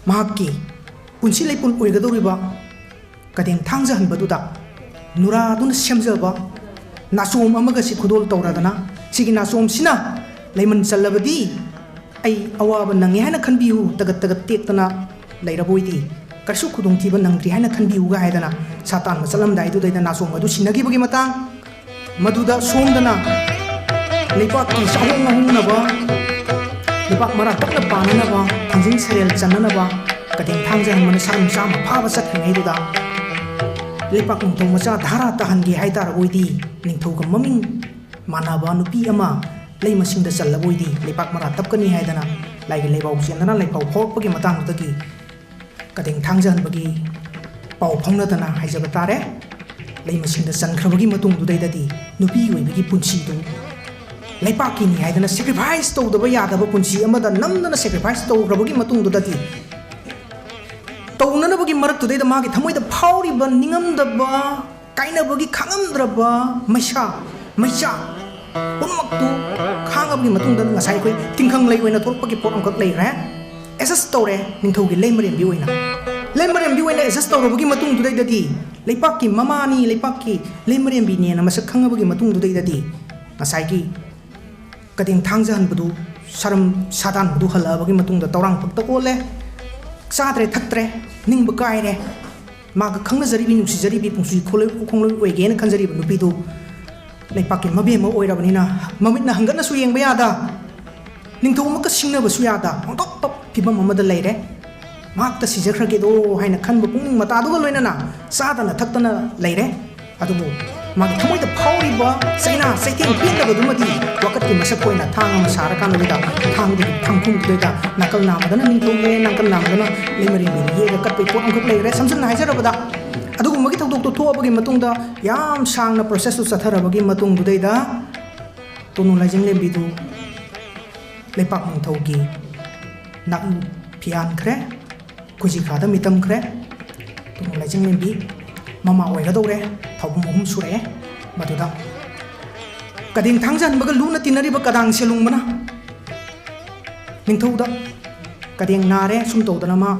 mahakki punsi leipun oigadoriba kadeng thangjan baduda nura dun semjaba nasom amaga si khudol tawradana sigi nasom sina leiman chalabadi ai awaba nangi haina khanbiu tagat tetana leiraboidi karsu khudong thiba nangri haina khanbiu ga haidana satan machalam dai du daina nasom adu sinagi bagi matang maduda somdana leipak ki sahong naba leipak mara takna panana ba thangjing serel chanana ba kadeng thangjan man sam sam phaba sathringai duda leipak ningthau macha dhara tahangi haidar oidi ningthau ga maming manaba nupi ama leimasingda challaboidi leipak mara tapkani haidana laigi leibau chendana leipau phokpagi matangdagi kadeng thangjan bagi pau phongnadana haijaba tare leimasingda chankrabagi matung dudaidadi nupi oibagi punsi du leipaki ni haidana sacrifice tawdaba yadaba punsi amada namdana sacrifice tawgrabagi matung dudadi tawnanabagi maraktudaida magi thamoida phauriba ningamdaba kainabagi khangamdraba maisa punmaktu khangabagi matungda ngasai koi tingkhang lei oina thorpagi pot amkak leire assess tawre ningthaugi leimarembi oina Leimarembini oina adjust tawrabagi matung dudaidadi leipakki mamani leipakki Leimarembini na masak khangabagi matung dudaidadi ngasai kading thangjahanbadu saram sadanbadu halabagi matungda tawrang phakta ole sadre thaktre ningba kaire maga khangnajaribi nuksijaribi pungsi khongloi oigena khanjaribi nupidu leipakki mabema oirabanina mamitna hangatna su yengba yada ningthau maka singnaba su yada ongtop phibam amada leire makta sijakhra do haina khanba pungning mataduga loinana sadana thaktana leire adubu mag thamoi da phawriba saina saiteng pindaba dumadi wakati masak koina thang sara kan lida thang du thangkhum da nakal namadana ningthome nakal namadana Leimarembini Ei ga katpai pot angkhak leire samsung haijarabada adugu magi thokdok to thobagi matungda yam sangna process tu satharabagi matung dudaida tonu laijinglembi du leipak mungthaugi nak pian khre kuji khada mitam khre tonu laijinglembi mama oigadore thawbum hum sure maduda kading thangjan baga luna tinari ba kadang selung mana ningthauda kading nare sum tawdana ma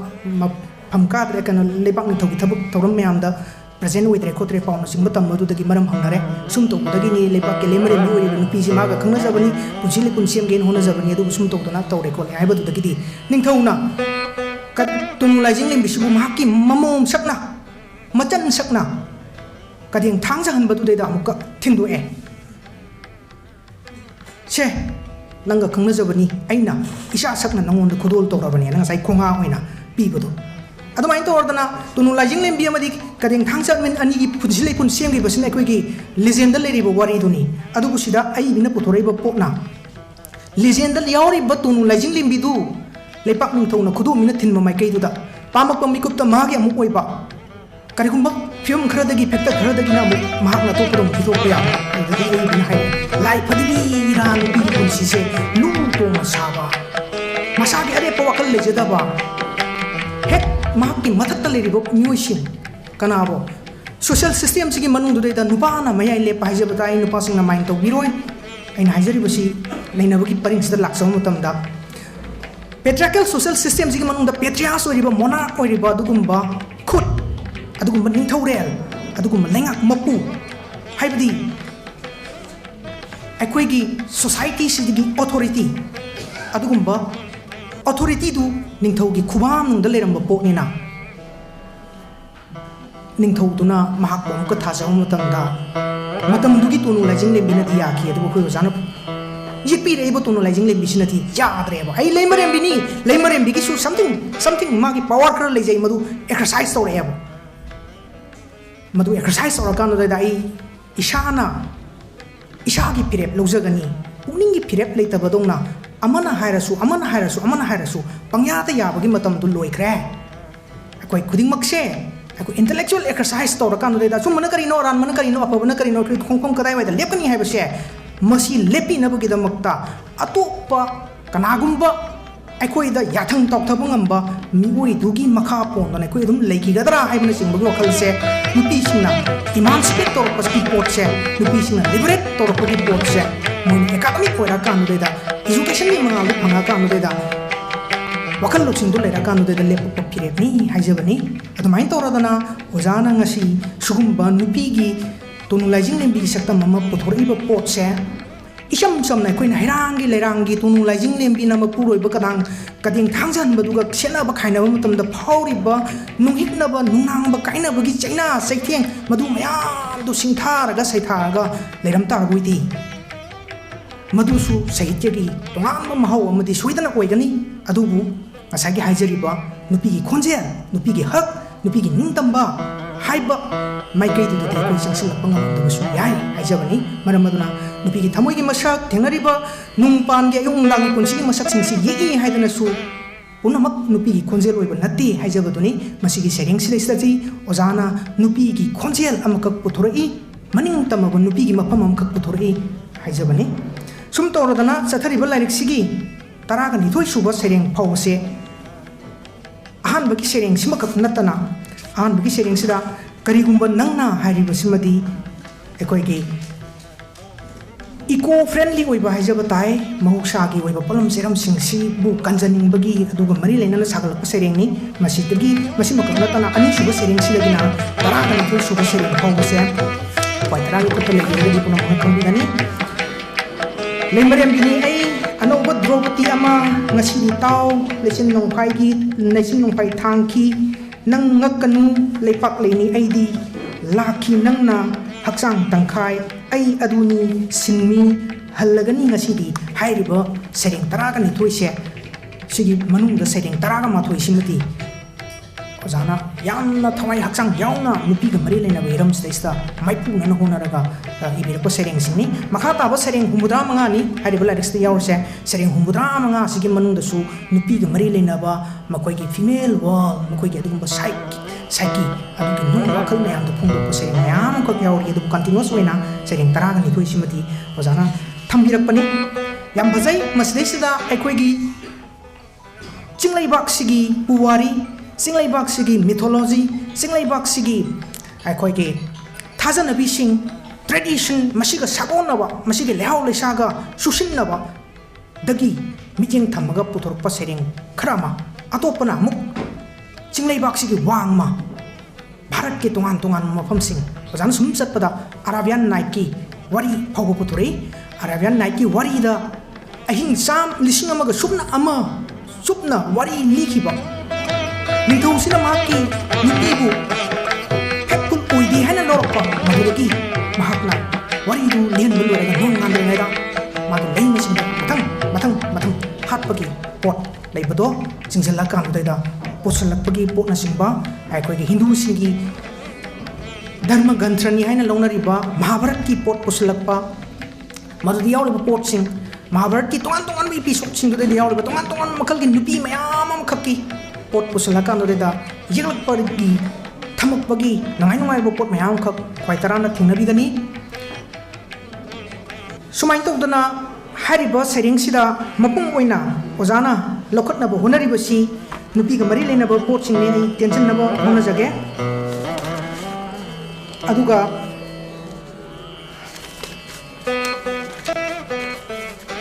phamka dre kana leipak ningthaugi thabuk tawram mayamda present oidre khotre pauna sing matam madudagi maram hangnare sum tawdagi ni leipak ke Leimarembini oiriba nupi si maga khangna jabani punjili punsiam gen hona jabani adu sum tawdana tawre khole haibadudagi di ningthauna kat tunu laijinglembi sibu mahaki mamom sakna machan sakna kading thangjahanbadu deida amuka thingdoe che nanga khangna jabani aina isa sakna nangonda khudol tawrabani nanga sai khonga hoina pibadu adumai tawrdana tunu laijinglembi amadi kading thangjamin ani gi punsilei punsiam gi basina koi gi legend leriba wari duni adubu sida ai bina puthoraiba pokna legend yauri batunu laijinglembi du leipak ningthona khudu mina thinma mai kai duda pamak pamikupta magi amuk oiba karigumba film khradagi pekta khradagi na mahakna to prom thitopya adagi ei bin hai lai phadigi ran bi punsi se lu to masaba masagi ade pawakal lejadaba hek mahakki mathakta leribo nyoisin kanabo social system sigi manung dudai da nupa na mayai le pahijabata ai nupa sing na main to biroi ai na hajari basi leinabaki paring sida laksam mutamda patriarchal social system sigi manung da patriarchs oriba monarch oriba dugumba khut adugumba ningthaurel adugumba lengak mapu haibadi aikoigi society sidigi authority adugumba authority du ningthaugi khubam nungda leramba poknina ningthauduna mahak bomka thajaw mutamda matamdugi tunu laijinglembi na diya ki adubu khoi ojana yipi reibo tunu laijinglembi sinati yadreba ai Leimarembini gi su something magi power khara lejai madu exercise tawreba madu exercise tawrakanu da ai isagi pirep lojagani puningi pirep leitabadongna amana hairasu pangyata yabagi matam du loikre akoi khuding makse akoi intellectual exercise tawrakanu da sumana karino ran mana karino apabana karino khongkhong kadai wai da lepkani haibase masi lepi nabagi da makta atopa kanagumba akoi da yathang tawthaba ngamba mioi dugi makha pon na akoi dum leiki gadra haibna singbagi wakal se nupi singna emancipate tawrpa sport se nupi singna liberate tawrpa sport se mon academic oira kanu da education ni mangal du phanga kanu da wakal loksing du leira kanu da lepu pirep ni haijabani adumai tawradana ojana ngasi sugumba nupi gi tunu laijinglembi sakta mama puthoriba pot se isam samna koina hirangi lerangi tunu laijinglembi na mapuroi ba kading thangjan baduga sena ba khaina ba matamda phawriba nunghikna ba nunang ba kaina ba gi chaina saitheng madu mayam du singthara ga saitharaga leiram tar buiti madusu sahitya tongan ba mahau amadi soidana oigani adubu ngasagi haijariba nupi gi khonjel nupi gi hak nupi gi ningtamba haiba maikai du de ko singsil pangam du su yai haijabani maramaduna nupi gi thamoi gi masak thengnariba nungpan gi yung langi punsi gi masak singsi yegi haidana su punamak nupi gi khonjel oiba natti haijabaduni masigi sereng silesati ojana nupi gi khonjel amakak puthorei maning tamabu nupi gi mapam amakak puthorei haijabani sum tawradana chathariba lairik sigi taraga nithoi suba sereng phawse ahan bagi sereng simakak natana ahan bagi sereng sida karigumba nangna hairiba simadi ekoigi eco friendly ओइबा हाइजबा ताई महौसागी ओइबा पलम serum सिंगसी बु कंजनिंगबगी अदुगा मरी लेना सागलप सेरेंगनी मसिदगी मसि मकलतना अनि सुब सेरेंगसिलगिना तरागनि फुल सुब सेरेंग फावबसे पाइतरागी खतले गेदि पुना खंबिगनी लेमरेमबिनी ऐ अनोबा द्रौपदी अमा ngasi ताव लेसिन नोंफाइगी लेसिन नोंफाइ थांखी नंग ngakanu leipak leini aidi laki nangna hakchang tangkhai ai aduni sinmi hallagani ngasidi hairiba sereng taraga ni thoise sigi manungda sereng taraga ma thoi simati ojana yamna thawai hakchang yauna nupi ga mari lena bairam staista maipu nana honaraga ibirko sereng sini makha taba sereng humudra manga ni hairiba lyrics ta yaurse sereng humudra manga sigi manungda su nupi ga mari lena ba makoi gi female wall makoi gi adugumba psyche adugi nung wakal mayam da phungdo po sereng mayam ko yauri adu continuous oina sereng taraga ni thoi simati ojana thambirakpani yam bhajai masdai sida aikoi gi Kangleipak sigi puwari Kangleipak sigi mythology Kangleipak sigi aikoi gi thajanabi sing tradition masiga sagonaba masiga lehau lesaga susinnaba dagi mijing thamaga puthorpa sereng khrama atopana muk Kangleipak sigi wangma Bharat ke tongan mafam sing ojana sum chatpada Arabian Night ki wari phawba puthore Arabian Night ki wari da ahing sam lising amaga supna wari likhiba nithau sina maki nipibu phekul oidi haina lorpa maduragi mahakna wari du lien buluraga nong ngamre naida madu leima sing mathang hatpagi pot leibado singzala kan daida posalakpagi pot na singba aikoi ge hindu singi dharma gantrani haina longnariba Mahabharat ki pot posalakpa madudi yauriba pot sing Mahabharat ki tongan bi episode sing de yauriba tongan makal ki nupi mayam am khakki pot pusalakan da yelak pargi thamak bagi nangai bo pot mayam khak khwai tarana thingnabi gani sumai tawdana hariba sering sida mapung oina ojana lokhatna bo honari basi nupi ga mari lena bo pot sing ne tension na bo hona jage aduga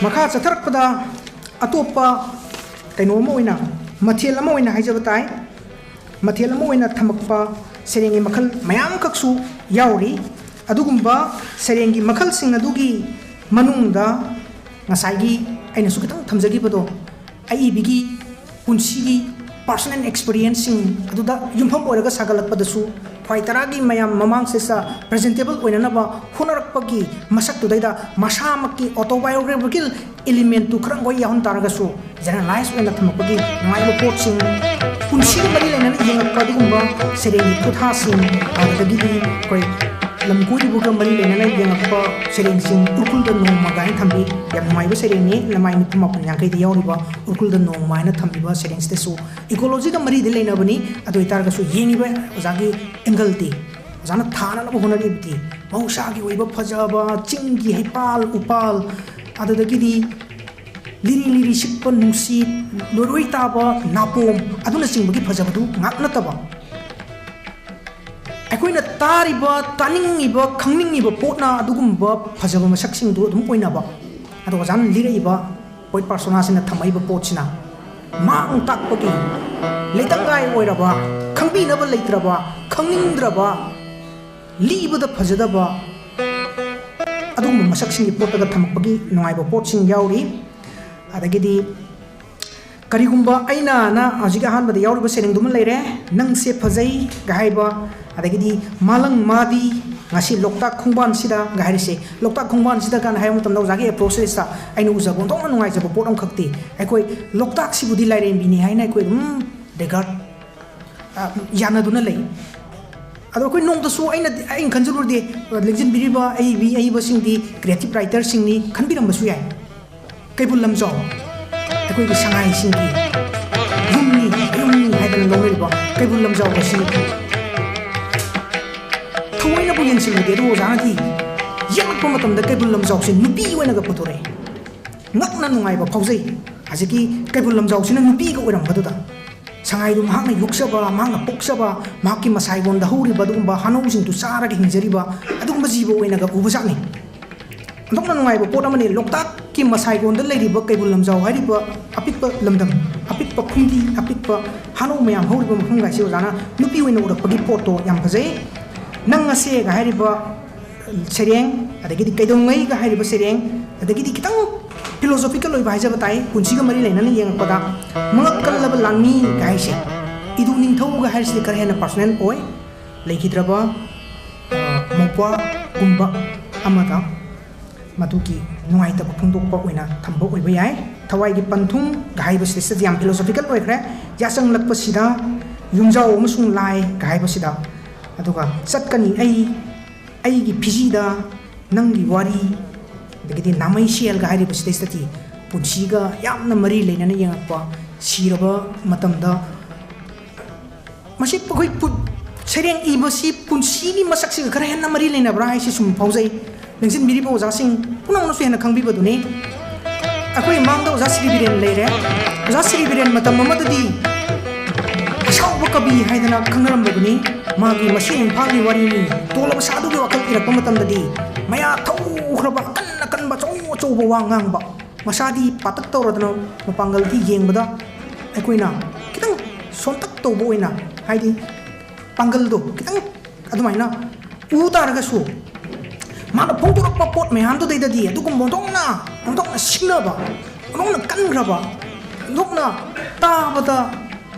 makha chatharakpada atopa kaino mo oina mathel ama oina haijabatai mathel ama oina thamakpa serengi makhal mayam kaksu yauri adugumba serengi makhal sing adugi manungda ngasai aina su kitang thamjagi bado ai bigi punsigi personal experiencing aduda yumpham oraga sagalakpadasu khwai taragi mayam mamang sesa presentable oina naba hunarakpagi masak tu daida masamaki autobiographical element tu khrang goi yahon taragasu generalize oina thamakpagi ngai bo pot sing punsi mari lena yengakpa digumba serengi khutha sing adagi koi lamkoi buga mari lena yengakpa sereng sing ukul da nong magai thambi yam mai bo sereng ni lamai ni puma punyang kai yauriba ukul da nong mai na thambi ba sereng ste su ecology ga mari de lena bani adoi targasu yengiba ojagi angle ti ojana thana na honari ti mausagi oiba phajaba chingi haipal upal adadagi di liri sikpa nusi loroi taba napom aduna singbagi phajabadu ngakna taba akoina tariba taningiba khangningiba potna adugumba phajaba masak sing du adum oinaba ado jan liraiba point persona sina thamaiba potsina mang takpagi leitangai oiraba khangbinaba leitraba khangnindraba libada phajadaba adugumba masak singi potaga thamakpagi nungaiba potsing yauri adagidi karigumba aina na ajiga hanbada yauriba sereng dum leire nangse phajai gahaiba adagidi malang madi ngasi loktak khungban sida gaharise loktak khungban sida kan hayam tam dau jagi process ta ainu uzabon tong nungai jabo potam khakti aikoi loktak sibudi lairembini haina aikoi degat yana duna lei ado koi nong da su aina ain khanjulur de legend biriba ai basing di creative writer sing ni khanbiram basu yai kaibul lamjo aikoi ki sangai sing ki yumni haidan longriba kaibul lamjo basi thoina bu yensing de ro jana ki yang ko matam da kaibul lamjo sin nupi oina ga putore ngakna nungai ba phaujai ajiki kaibul lamjo sin nupi ga oiram badu da sangai rum hang yuksaba mang poksaba maki masai bonda huri badugumba hanau sing tu sara ki hinjari ba adugumba jibo oina ga ubajani ꯑꯗꯨꯝꯅ ꯅꯨꯡꯉꯥꯏꯕ ꯄꯣꯠ ꯑꯃꯅꯤ ꯂꯣꯛꯇꯥꯛꯀꯤ ꯃꯁꯥꯏꯒꯣꯟꯗ ꯂꯩꯔꯤꯕ ꯀꯩꯕꯨꯜ ꯂꯝꯖꯥꯎ ꯍꯥꯏꯔꯤꯕ ꯑꯄꯤꯛꯄ ꯂꯝꯗꯝ ꯑꯄꯤꯛꯄ ꯈꯨꯡꯒꯤ ꯑꯄꯤꯛꯄ ꯍꯥꯅꯧ ꯃꯌꯥꯝ ꯍꯧꯔꯤꯕ ꯃꯐꯝꯒꯥꯏꯁꯤ ꯑꯣꯖꯥꯅ ꯅꯨꯄꯤ ꯑꯣꯏꯅ ꯎꯔꯛꯄꯒꯤ ꯄꯣꯠꯇꯣ ꯌꯥꯝ ꯐꯖꯩ ꯅꯪ ꯑꯁꯦꯒ ꯍꯥꯏꯔꯤꯕ ꯁꯩꯔꯦꯡ ꯑꯗꯒꯤꯗꯤ ꯀꯩꯗꯧꯉꯩꯒ ꯍꯥꯏꯔꯤꯕ ꯁꯩꯔꯦꯡ ꯑꯗꯒꯤꯗꯤ ꯈꯤꯇꯪ ꯐꯤꯂꯣꯁꯣꯐꯤꯀꯦꯜ ꯑꯣꯏꯕ ꯍꯥꯏꯖꯕ ꯇꯥꯏ ꯄꯨꯟꯁꯤꯒ ꯃꯔꯤ ꯂꯩꯅꯅ ꯌꯦꯡꯉꯛꯄꯗ ꯃꯉꯛ ꯀꯜꯂꯕ ꯂꯥꯟꯃꯤꯒ ꯍꯥꯏꯁꯦ ꯏꯗꯨ ꯅꯤꯡꯊꯧꯒ ꯍꯥꯏꯔꯤꯁꯤꯗꯤ ꯈꯔ ꯍꯦꯟꯅ ꯄꯥꯔꯁꯣꯅꯦꯜ ꯑꯣꯏ ꯂꯩꯈꯤꯗ꯭ꯔꯕ ꯃꯧꯄ꯭ꯋꯥꯒꯨꯝꯕ ꯑꯃꯗ ꯃꯗꯨꯒꯤ ꯅꯨꯡꯉꯥꯏꯇꯕ ꯐꯣꯡꯗꯣꯛꯄ ꯑꯣꯏꯅ ꯊꯝꯕ ꯑꯣꯏꯕ ꯌꯥꯏ ꯊꯋꯥꯏꯒꯤ ꯄꯟꯊꯨꯡꯒ ꯍꯥꯏꯕꯁꯤꯗ ꯌꯥꯝ ꯐꯤꯂꯣꯁꯣꯐꯤꯀꯦꯜ ꯑꯣꯏꯈ꯭ꯔꯦ ꯌꯥꯆꯪꯂꯛꯄꯁꯤꯗ ꯌꯨꯝꯖꯥꯎ ꯑꯃꯁꯨꯡ ꯂꯥꯏꯒ ꯍꯥꯏꯕꯁꯤꯗ ꯑꯗꯨꯒ ꯆꯠꯀꯅꯤ ꯑꯩꯒꯤ ꯐꯤꯖꯤꯗ ꯅꯪꯒꯤ ꯋꯥꯔꯤ ꯑꯗꯒꯤꯗꯤ ꯅꯥꯃꯩ ꯁꯦꯜꯒ ꯍꯥꯏꯔꯤꯕꯁꯤꯗꯩꯁꯤꯗꯗꯤ ꯄꯨꯟꯁꯤꯒ ꯌꯥꯝꯅ ꯃꯔꯤ ꯂꯩꯅꯅ ꯌꯦꯡꯉꯛꯄ ꯁꯤꯔꯕ ꯃꯇꯝꯗ ꯃꯁꯤ ꯑꯩꯈꯣꯏ ꯁꯩꯔꯦꯡ ꯏꯕꯁꯤ ꯄꯨꯟꯁꯤꯒꯤ ꯃꯁꯛꯁꯤꯒ ꯈꯔ ꯍꯦꯟꯅ ꯃꯔꯤ ꯂꯩꯅꯕ꯭ꯔꯥ ꯍꯥꯏꯁꯤ ꯁꯨꯝ ꯐꯥꯎꯖꯩ ꯂꯦꯡꯁꯤꯟꯕꯤꯔꯤꯕ ꯑꯣꯖꯥꯁꯤꯡ ꯄꯨꯝꯅꯃꯛꯅꯁꯨ ꯍꯦꯟꯅ ꯈꯪꯕꯤꯕꯗꯨꯅꯤ ꯑꯩꯈꯣꯏ ꯃꯥꯡꯗ ꯑꯣꯖꯥ ꯁ꯭ꯔꯤ ꯕꯤꯔꯦꯟ ꯂꯩꯔꯦ ꯑꯣꯖꯥ ꯁ꯭ꯔꯤ ꯕꯤꯔꯦꯟ ꯃꯇꯝ ꯑꯃꯗꯗꯤ ꯑꯁꯥꯎꯕ ꯀꯕꯤ ꯍꯥꯏꯗꯅ ꯈꯪꯅꯔꯝꯕꯗꯨꯅꯤ ꯃꯥꯒꯤ ꯃꯁꯤ ꯏꯝꯐꯥꯜꯒꯤ ꯋꯥꯔꯤꯅꯤ ꯇꯣꯜꯂꯕ ꯁꯥꯗꯨꯒꯤ ꯋꯥꯈꯜ ꯏꯔꯛꯄ ꯃꯇꯝꯗꯗꯤ ꯃꯌꯥ ꯊꯧꯈ꯭ꯔꯕ ꯑꯀꯟꯕ ꯑꯆꯧꯕ ꯋꯥ ꯉꯥꯡꯕ ꯃꯁꯥꯗꯤ ꯄꯥꯇꯛ ꯇꯧꯔꯗꯅ ꯃꯄꯥꯡꯒꯜꯗꯤ ꯌꯦꯡꯕꯗ ꯑꯩꯈꯣꯏꯅ ꯈꯤꯇꯪ ꯁꯣꯟꯇꯛ ꯇꯧꯕ ꯑꯣꯏꯅ ꯍꯥꯏꯗꯤ ꯄꯥꯡꯒꯜꯗꯣ ꯈꯤꯇꯪ ꯑꯗꯨꯃꯥꯏꯅ ꯎ ꯇꯥꯔꯒꯁꯨ ꯃꯥꯅ ꯐꯣꯡꯗꯣꯔꯛꯄ ꯄꯣꯠ ꯃꯌꯥꯝꯗꯨꯗꯩꯗꯗꯤ ꯑꯗꯨꯒꯨꯝꯕ ꯑꯣꯟꯊꯣꯛꯅ ꯁꯤꯡꯅꯕ ꯑꯣꯟꯊꯣꯛꯅ ꯀꯟꯈ꯭ꯔꯕ ꯑꯣꯟꯊꯣꯛꯅ ꯇꯥꯕꯗ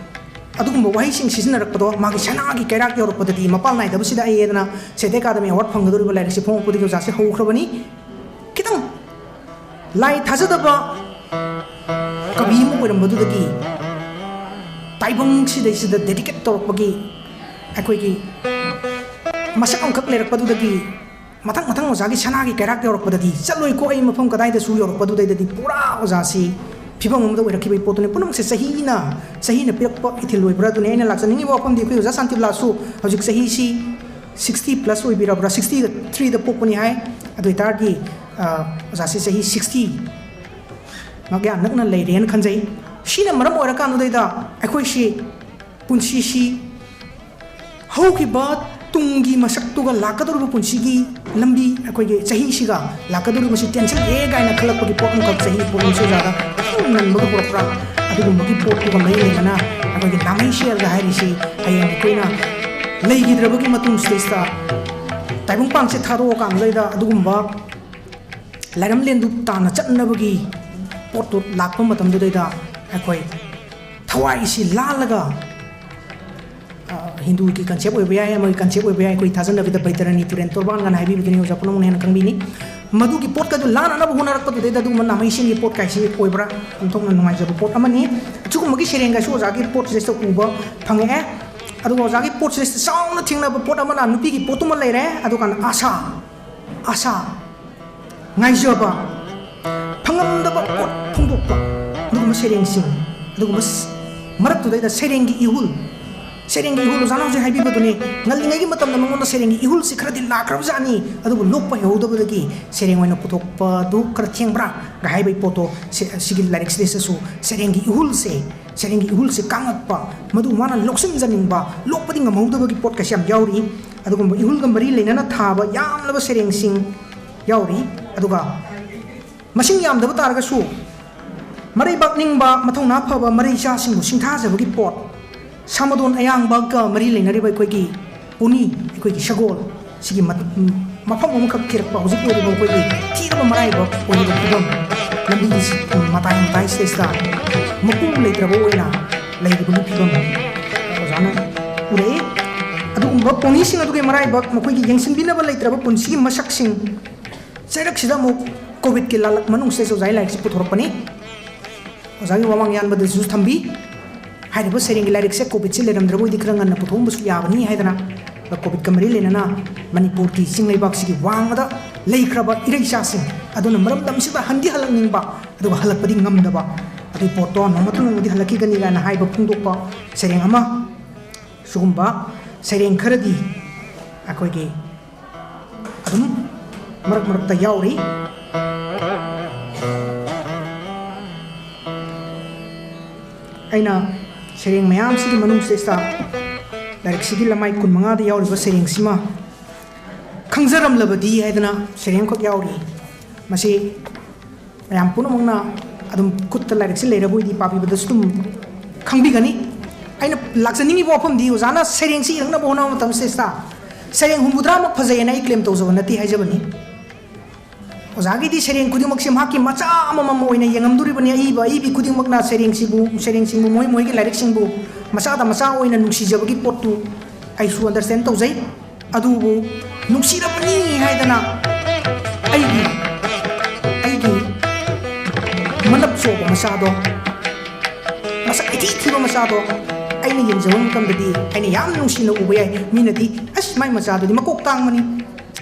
ꯑꯗꯨꯒꯨꯝꯕ ꯋꯥꯍꯩꯁꯤꯡ ꯁꯤꯖꯤꯟꯅꯔꯛꯄꯗꯣ ꯃꯥꯒꯤ ꯁꯅꯥꯒꯤ ꯀꯩꯔꯥꯛ ꯌꯧꯔꯛꯄꯗꯗꯤ ꯃꯄꯥꯜ ꯅꯥꯏꯗꯕꯁꯤꯗ ꯑꯩꯗꯅ ꯁꯥꯍꯤꯇ꯭ꯌ ꯑꯦꯀꯥꯗꯃꯤ ꯑꯦꯋꯥꯔꯗ ꯐꯪꯒꯗꯧꯔꯤꯕ ꯂꯥꯏꯔꯤꯛꯁꯤ ꯐꯣꯡꯉꯛꯄꯗꯒꯤ ꯑꯣꯖꯥꯁꯦ ꯍꯧꯈ꯭ꯔꯕꯅꯤ ꯈꯤꯇꯪ ꯂꯥꯏ ꯊꯥꯖꯗꯕ ꯀꯕꯤ ꯑꯃ ꯑꯣꯏꯔꯝꯕꯗꯨꯗꯒꯤ ꯇꯥꯏꯕꯪꯁꯤꯗꯩꯁꯤꯗ ꯗꯦꯗꯤꯀꯦꯠ ꯇꯧꯔꯛꯄꯒꯤ ꯑꯩꯈꯣꯏꯒꯤ ꯃꯁꯛ ꯑꯃꯈꯛ ꯂꯩꯔꯛꯄꯗꯨꯗꯒꯤ ꯃꯊꯪ ꯑꯣꯖꯥꯒꯤ ꯁꯅꯥꯒꯤ ꯀꯩꯔꯥꯛ ꯌꯧꯔꯛꯄꯗꯗꯤ ꯆꯠꯂꯣꯏꯀꯣ ꯑꯩ ꯃꯐꯝ ꯀꯗꯥꯏꯗꯁꯨ ꯌꯧꯔꯛꯄꯗꯨꯗꯩꯗꯗꯤ ꯄꯨꯔꯥ ꯑꯣꯖꯥꯁꯤ ꯐꯤꯕꯝ ꯑꯃꯗ ꯑꯣꯏꯔꯛꯈꯤꯕꯒꯤ ꯄꯣꯠꯇꯨꯅꯤ ꯄꯨꯝꯅꯃꯛꯁꯦ ꯆꯍꯤꯅ ꯄꯤꯔꯛꯄ ꯏꯊꯤꯜ ꯑꯣꯏꯕ꯭ꯔꯥ ꯑꯗꯨꯅꯤ ꯑꯩꯅ ꯂꯥꯛꯆꯅꯤꯡꯉꯤꯕ ꯋꯥꯐꯝꯗꯤ ꯑꯩꯈꯣꯏ ꯑꯣꯖꯥ ꯁꯥꯟꯇꯤꯕꯂꯥꯁꯨ ꯍꯧꯖꯤꯛ ꯆꯍꯤꯁꯤ 60+ ꯑꯣꯏꯕꯤꯔꯕ꯭ꯔꯥ 63ꯗ ꯄꯣꯛꯄꯅꯤ ꯍꯥꯏ ꯑꯗꯨ ꯑꯣꯏꯇꯥꯔꯗꯤ ꯑꯣꯖꯥꯁꯤ ꯆꯍꯤ 60 ꯉꯥꯛ ꯌꯥꯝ ꯅꯛꯅ ꯂꯩꯔꯦꯅ ꯈꯟꯖꯩ ꯁꯤꯅ ꯃꯔꯝ ꯑꯣꯏꯔꯀꯥꯟꯗꯨꯗꯩꯗ ꯑꯩꯈꯣꯏꯁꯤ ꯄꯨꯟꯁꯤꯁꯤ ꯍꯧꯈꯤꯕ ꯇꯨꯡꯒꯤ ꯃꯁꯛꯇꯨꯒ ꯂꯥꯛꯀꯗꯧꯔꯤꯕ ꯄꯨꯟꯁꯤꯒꯤ ꯂꯝꯕꯤ ꯑꯩꯈꯣꯏꯒꯤ ꯆꯍꯤꯁꯤꯒ ꯂꯥꯛꯀꯗꯧꯔꯤꯕꯁꯤ ꯇꯦꯟꯁꯤꯜꯂꯦ ꯀꯥꯏꯅ ꯈꯜꯂꯛꯄꯒꯤ ꯄꯣꯠ ꯑꯃꯈꯛ ꯆꯍꯤ ꯄꯣꯠꯂꯝꯁꯤ ꯑꯣꯖꯥꯗ ꯅꯟꯕꯒ ꯄꯨꯔꯛꯄ꯭ꯔꯥ ꯑꯗꯨꯒꯨꯝꯕꯒꯤ ꯄꯣꯠꯇꯨꯒ ꯃꯔꯤ ꯂꯩꯅꯅ ꯑꯩꯈꯣꯏꯒꯤ ꯅꯥꯃꯩ ꯁꯦꯜꯒ ꯍꯥꯏꯔꯤꯁꯤ ꯍꯌꯦꯡ ꯑꯩꯈꯣꯏꯅ ꯂꯩꯈꯤꯗ꯭ꯔꯕꯒꯤ ꯃꯇꯨꯡꯁꯤꯗꯩꯁꯤꯗ ꯇꯥꯏꯕꯪꯄꯥꯟꯁꯦ ꯊꯥꯗꯣꯛꯑꯀꯥꯟꯗꯩꯗ ꯑꯗꯨꯒꯨꯝꯕ ꯂꯥꯏꯔꯝꯂꯦꯟꯗꯨ ꯇꯥꯟꯅ ꯆꯠꯅꯕꯒꯤ ꯄꯣꯠꯇꯨ ꯂꯥꯛꯄ ꯃꯇꯝꯗꯨꯗꯩꯗ ꯑꯩꯈꯣꯏ ꯊꯋꯥꯏꯁꯤ ꯂꯥꯜꯂꯒ ꯍꯤꯟꯗꯨꯒꯤ ꯀꯟꯁꯦꯞ ꯑꯣꯏꯕ ꯌꯥꯏ ꯑꯃꯒꯤ ꯀꯟꯁꯦꯞ ꯑꯣꯏꯕ ꯌꯥꯏ ꯑꯩꯈꯣꯏ ꯊꯥꯖꯅꯕꯤꯗ ꯕꯩꯇꯔꯅꯤ ꯇꯨꯔꯦꯟ ꯇꯣꯔꯕꯥꯟꯒꯅ ꯍꯥꯏꯕꯤꯕꯗꯨꯅꯤ ꯑꯣꯖꯥ ꯄꯨꯝꯅꯃꯛꯅ ꯍꯦꯟꯅ ꯈꯪꯕꯤꯅꯤ ꯃꯗꯨꯒꯤ ꯄꯣꯠꯀꯗꯨ ꯂꯥꯟꯅꯅꯕ ꯍꯣꯠꯅꯔꯛꯄꯗꯨꯗꯩꯗ ꯑꯗꯨꯒꯨꯝꯕ ꯅꯥꯃꯩꯁꯤꯡꯒꯤ ꯄꯣꯠ ꯀꯥꯏꯁꯤ ꯑꯣꯏꯕ꯭ꯔꯥ ꯑꯣꯟꯊꯣꯛꯅ ꯅꯨꯡꯉꯥꯏꯖꯕ ꯄꯣꯠ ꯑꯃꯅꯤ ꯑꯁꯤꯒꯨꯝꯕꯒꯤ ꯁꯩꯔꯦꯡꯒꯁꯨ ꯑꯣꯖꯥꯒꯤ ꯄꯣꯠꯁꯤꯗꯩꯁꯤꯗ ꯎꯕ ꯐꯪꯉꯛꯑꯦ ꯑꯗꯨꯒ ꯑꯣꯖꯥꯒꯤ ꯄꯣꯠꯁꯤꯗꯩꯁꯤꯗ ꯆꯥꯎꯅ ꯊꯦꯡꯅꯕ ꯄꯣꯠ ꯑꯃꯅ ꯅꯨꯄꯤꯒꯤ ꯄꯣꯠꯇꯨꯃ ꯂꯩꯔꯦ ꯑꯗꯨꯀꯥꯟꯗ ꯑꯁꯥ ꯉꯥꯏꯖꯕ ꯐꯪꯉꯝꯗꯕ ꯄꯣꯠ ꯐꯣꯡꯗꯣꯛꯄ ꯑꯗꯨꯒꯨꯝꯕ ꯁꯩꯔꯦꯡꯁꯤꯡ ꯑꯗꯨꯒꯨꯝꯕ ꯃꯔꯛꯇꯨꯗꯩꯗ ꯁꯩꯔꯦꯡꯒꯤ ꯏꯍꯨꯜ ꯑꯣꯖꯥꯅ ꯍꯧꯖꯤꯛ ꯍꯥꯏꯕꯤꯕꯗꯨꯅꯤ ꯉꯜꯂꯤꯉꯩꯒꯤ ꯃꯇꯝꯗ ꯃꯉꯣꯟꯗ ꯁꯩꯔꯦꯡꯒꯤ ꯏꯍꯨꯜꯁꯤ ꯈꯔꯗꯤ ꯂꯥꯛꯈ꯭ꯔꯕꯖꯥꯠꯅꯤ ꯑꯗꯨꯕꯨ ꯂꯣꯛꯄ ꯍꯩꯍꯧꯗꯕꯗꯒꯤ ꯁꯩꯔꯦꯡ ꯑꯣꯏꯅ ꯄꯨꯊꯣꯛꯄꯗꯨ ꯈꯔ ꯊꯦꯡꯕ꯭ꯔꯥ ꯍꯥꯏꯕꯒꯤ ꯄꯣꯠꯇꯣ ꯁꯤꯒꯤ ꯂꯥꯏꯔꯤꯛꯁꯤꯗꯩꯁꯤꯗꯁꯨ ꯁꯩꯔꯦꯡꯒꯤ ꯏꯍꯨꯜꯁꯦ ꯀꯥꯡꯉꯛꯄ ꯃꯗꯨ ꯃꯥꯅ ꯂꯧꯁꯤꯟꯖꯅꯤꯡꯕ ꯂꯣꯛꯄꯗꯤ ꯉꯝꯍꯧꯗꯕꯒꯤ ꯄꯣꯠ ꯀꯩꯁꯤ ꯌꯥꯝ ꯌꯥꯎꯔꯤ ꯑꯗꯨꯒꯨꯝꯕ ꯏꯍꯨꯜꯒ ꯃꯔꯤ ꯂꯩꯅꯅ ꯊꯥꯕ ꯌꯥꯝꯂꯕ ꯁꯩꯔꯦꯡꯁꯤꯡ ꯌꯥꯎꯔꯤ ꯑꯗꯨꯒ ꯃꯁꯤꯡ ꯌꯥꯝꯗꯕ ꯇꯥꯔꯒꯁꯨ ꯃꯔꯩꯕꯥꯛ ꯅꯤꯡꯕ ꯃꯊꯧꯅꯥ ꯐꯕ ꯃꯔꯩꯆꯥꯁꯤꯡꯕꯨ ꯁꯤꯡꯊꯥꯖꯕꯒꯤ ꯄꯣꯠ ꯁꯥꯃꯗꯣꯟ ꯑꯌꯥꯡꯕꯒ ꯃꯔꯤ ꯂꯩꯅꯔꯤꯕ ꯑꯩꯈꯣꯏꯒꯤ ꯄꯨꯅꯤ ꯑꯩꯈꯣꯏꯒꯤ ꯁꯒꯣꯜ ꯁꯤꯒꯤ ꯃꯐꯝ ꯑꯃꯈꯛ ꯊꯤꯔꯛꯄ ꯍꯧꯖꯤꯛ ꯑꯣꯏꯔꯤꯕ ꯑꯩꯈꯣꯏꯒꯤ ꯊꯤꯔꯕ ꯃꯔꯥꯏꯕꯛ ꯑꯣꯏꯔꯤꯕ ꯐꯤꯕꯝ ꯂꯝꯕꯤꯒꯤ ꯃꯇꯥꯏꯁꯤꯗꯩꯁꯤꯗ ꯃꯄꯨ ꯂꯩꯇ꯭ꯔꯕ ꯑꯣꯏꯅ ꯂꯩꯔꯤꯕꯒꯤ ꯐꯤꯕꯝ ꯑꯣꯖꯥꯅ ꯎꯔꯛꯏ ꯑꯗꯨꯒꯨꯝꯕ ꯄꯣꯅꯤꯁꯤꯡ ꯑꯗꯨꯒꯤ ꯃꯔꯥꯏꯕꯛ ꯃꯈꯣꯏꯒꯤ ꯌꯦꯡꯁꯤꯟꯕꯤꯅꯕ ꯂꯩꯇ꯭ꯔꯕ ꯄꯨꯟꯁꯤꯒꯤ ꯃꯁꯛꯁꯤꯡ ꯆꯩꯔꯛꯁꯤꯗ ꯑꯃꯨꯛ ꯀꯣꯚꯤꯗꯀꯤ ꯂꯥꯜꯂꯛ ꯃꯅꯨꯡꯁꯤꯗꯩꯁꯨ ꯑꯣꯖꯥꯒꯤ ꯂꯥꯏꯔꯤꯛꯁꯤ ꯄꯨꯊꯣꯔꯛꯄꯅꯤ ꯑꯣꯖꯥꯒꯤ ꯋꯥꯃꯥꯡ ꯌꯥꯟꯕꯗꯁꯨ ꯊꯝꯕꯤ ꯍꯥꯏꯔꯤꯕ ꯁꯩꯔꯦꯡꯒꯤ ꯂꯥꯏꯔꯤꯛꯁꯦ ꯀꯣꯚꯤꯗꯁꯤ ꯂꯩꯔꯝꯗ꯭ꯔꯕꯣꯏꯗꯤ ꯈꯔ ꯉꯟꯅ ꯄꯨꯊꯣꯛꯑꯝꯕꯁꯨ ꯌꯥꯕꯅꯤ ꯍꯥꯏꯗꯅ ꯀꯣꯚꯤꯗꯀ ꯃꯔꯤ ꯂꯩꯅꯅ ꯃꯅꯤꯄꯨꯔꯒꯤ ꯆꯤꯡꯂꯩꯕꯥꯛꯁꯤꯒꯤ ꯋꯥꯡꯃꯗ ꯂꯩꯈ꯭ꯔꯕ ꯏꯔꯩꯆꯥꯁꯤꯡ ꯑꯗꯨꯅ ꯃꯔꯝꯗꯝꯁꯤꯗ ꯍꯜꯂꯛꯅꯤꯡꯕ ꯑꯗꯨꯒ ꯍꯜꯂꯛꯄꯗꯤ ꯉꯝꯗꯕ ꯑꯗꯨꯒꯤ ꯄꯣꯠꯇꯣ ꯅꯣꯡꯃꯗꯤ ꯍꯜꯂꯛꯈꯤꯒꯅꯤ ꯀꯥꯏꯅ ꯍꯥꯏꯕ ꯐꯣꯡꯗꯣꯛꯄ ꯁꯩꯔꯦꯡ ꯑꯃ ꯁꯤꯒꯨꯝꯕ ꯁꯩꯔꯦꯡ ꯈꯔꯗꯤ ꯑꯩꯈꯣꯏꯒꯤ ꯑꯗꯨꯝ ꯃꯔꯛꯇ ꯌꯥꯎꯔꯤ ꯑꯩꯅ ꯁꯩꯔꯦꯡ ꯃꯌꯥꯝꯁꯤꯒꯤ ꯃꯅꯨꯡꯁꯤꯗ ꯂꯥꯏꯔꯤꯛꯁꯤꯒꯤ ꯂꯃꯥꯏ 15ꯗ ꯌꯥꯎꯔꯤꯕ ꯁꯩꯔꯦꯡꯁꯤꯃ ꯈꯪꯖꯔꯝꯂꯕꯗꯤ ꯍꯥꯏꯗꯅ ꯁꯩꯔꯦꯡꯈꯛ ꯌꯥꯎꯔꯤ Masih mayam punamangna adum kutta larik si leira boidi papi badas tum khangbi gani aina lakjani mi bofam di ozana sereng si irangna bona matam se sta sereng humudra mak phajai na claim to jabana ti haijabani ozagi di sereng kuding mak sim haki macha amam oina yengam duri bani ibi kuding mak na sereng singbu moi gi larik singbu macha da macha oina nungsi jabagi potu ai su understand to jai adubu nungsi rabani haidana aigi manap so masado masa iti thiba masado aina yenjawam kamdadi aina yam nungsina ubay minadi as mai masado di makok tang mani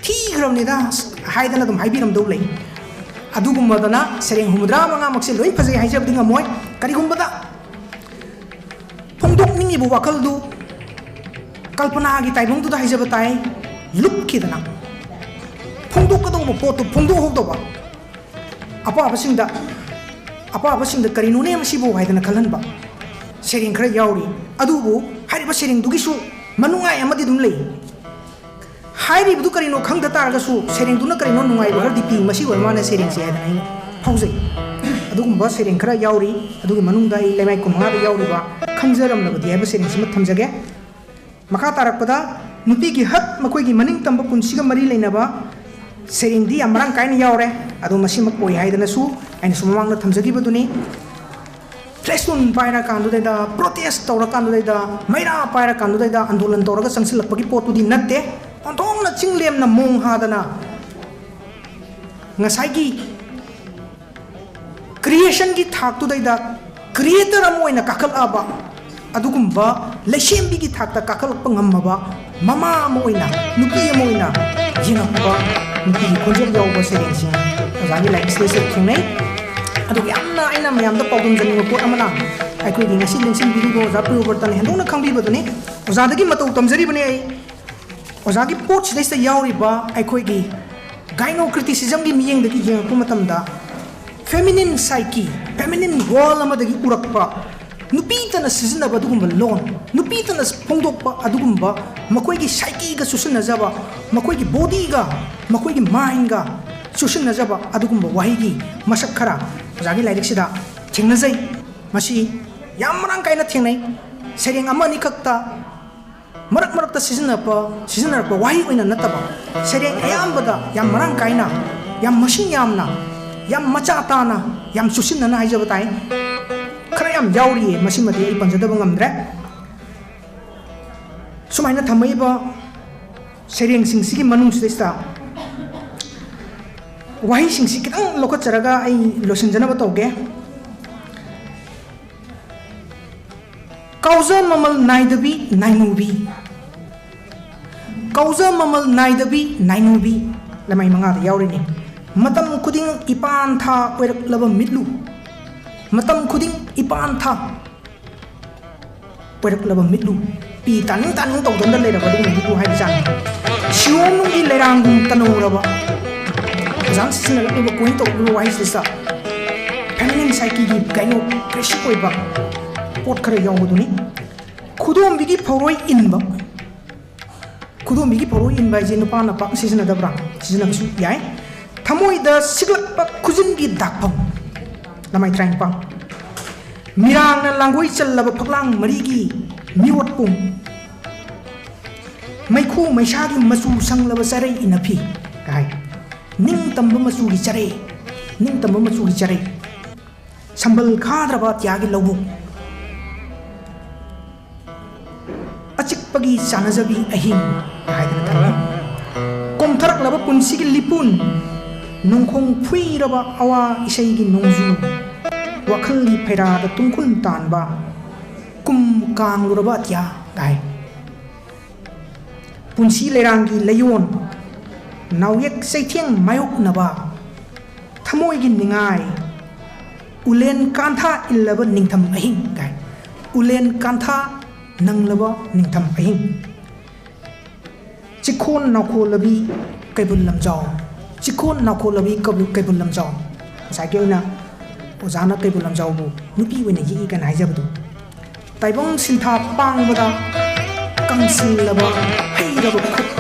thigram ne da haidana dum haibiram do lei adugum madana sereng humudra manga makse loi phajai haijab dinga moy kari gumbada phongdok ningi bu wakal du kalpana gi taibong du da haijab tai lup kidana phongdok kado bo potu phongdok hok do ba apa abasing da karino ne masibo haidana khalanba sering khara yauri adubu hariba sering dugisu manungai amadi dum lei hairi bu karino khangda taraga su sering duna karino nungai ba dipi masi wal mana sering se haidana ina fauzai adugum ba sering khara yauri adugi manungda I lemai kumha da yauri ba khangjaram labadi haiba sering sima thamjage makha tarakpada nupi gi hat makoi gi maning tamba punsiga mari leinaba sering di amarang kain yaure adu masimak poi haidana su aina sumamangna thamjagi baduni flashun paira kandu da protest tawra kandu da maira paira kandu da andolan tawraga sangsilakpagi potu di natte ontongna chinglem na mong hadana ngasai creation gi thaktu da creator amoina kakal aba adugumba lesembi gi thakta kakal pangamaba mama amoina nupi amoina jinakba nupi konjel yaw serengsi ozagi like station thingnai adugi amna aina mayam da pawdum jani ko amana aikoi gi ngasi lengsin bigo za priyobrata hendona khangbi baduni ozadagi matau tamjari bane ai ozagi pot sidai yauri ba aikoi gi gyno criticism gi miyeng dagi jeng ko matamda feminine psyche feminine wall amadagi urakpa nupi tana sizna ba dugumba lon nupi tana phongdokpa adugumba makoi gi psyche ga susuna jaba makoi gi body ga makoi gi mind ga susuna jaba adugumba wahi gi masak khara ozagi laik sida thingnajai masi yamrang kaina thingnai sereng amani khakta marak ta sizna pa wahi oina nataba sereng ayambada yamrang kaina yam machine yamna yam macha tana yam susuna na haijaba tai khara yam yauri masimadi ai panjadaba ngamdre sumaina thamai ba sereng singsigi manung sista wahi singsi kitang lokot charaga ai losinjana ba toge kauza mamal naidabi nainubi kauza mamal naidabi nainubi lamai manga da yauri ni matam kuding ipan tha oirak laba mitlu matam kuding ipan tha oirak laba mitlu pi taning tong don da leira ba dum mitlu hai jan siom nung I leirang dum tanura ba jang sisna la ba point to lu wai sisa feminine psyche gi gaino crash koi ba pot khare yaw duni khudom bigi phoroi in ba khudom bigi phoroi in ba je nu pa na pa sisna da bra sisna su yai thamoi da siglak pa khujin gi dakpam lamai train pa mirang na langoi challa ba phaklang mari gi miwat pum maikhu maisagi masu sanglaba sarai inafi kai ning tamba masu gi chare ning tamba masu gi chare sambal khadraba tyagi lobu achik pagi sanajabi ahing haidana thara komtharak laba punsi gi lipun nongkhong phuiraba awa isai gi nongju wakhal gi phera da tungkhun tanba kum kang luraba tya kai punsi lerangi layon nawyek saithiang mayok naba thamoi gi ningai ulen kantha illaba ningtham ahing kai ulen kantha nanglaba ningtham ahing chikhon nakholabi kaibul lamjaw chikhon nakholabi kaibul lamjaw saikena ozana kaibul lamjaw bu nupi wena yi kan haijabdu taibong sintha pangbada kangsilaba heiraba khut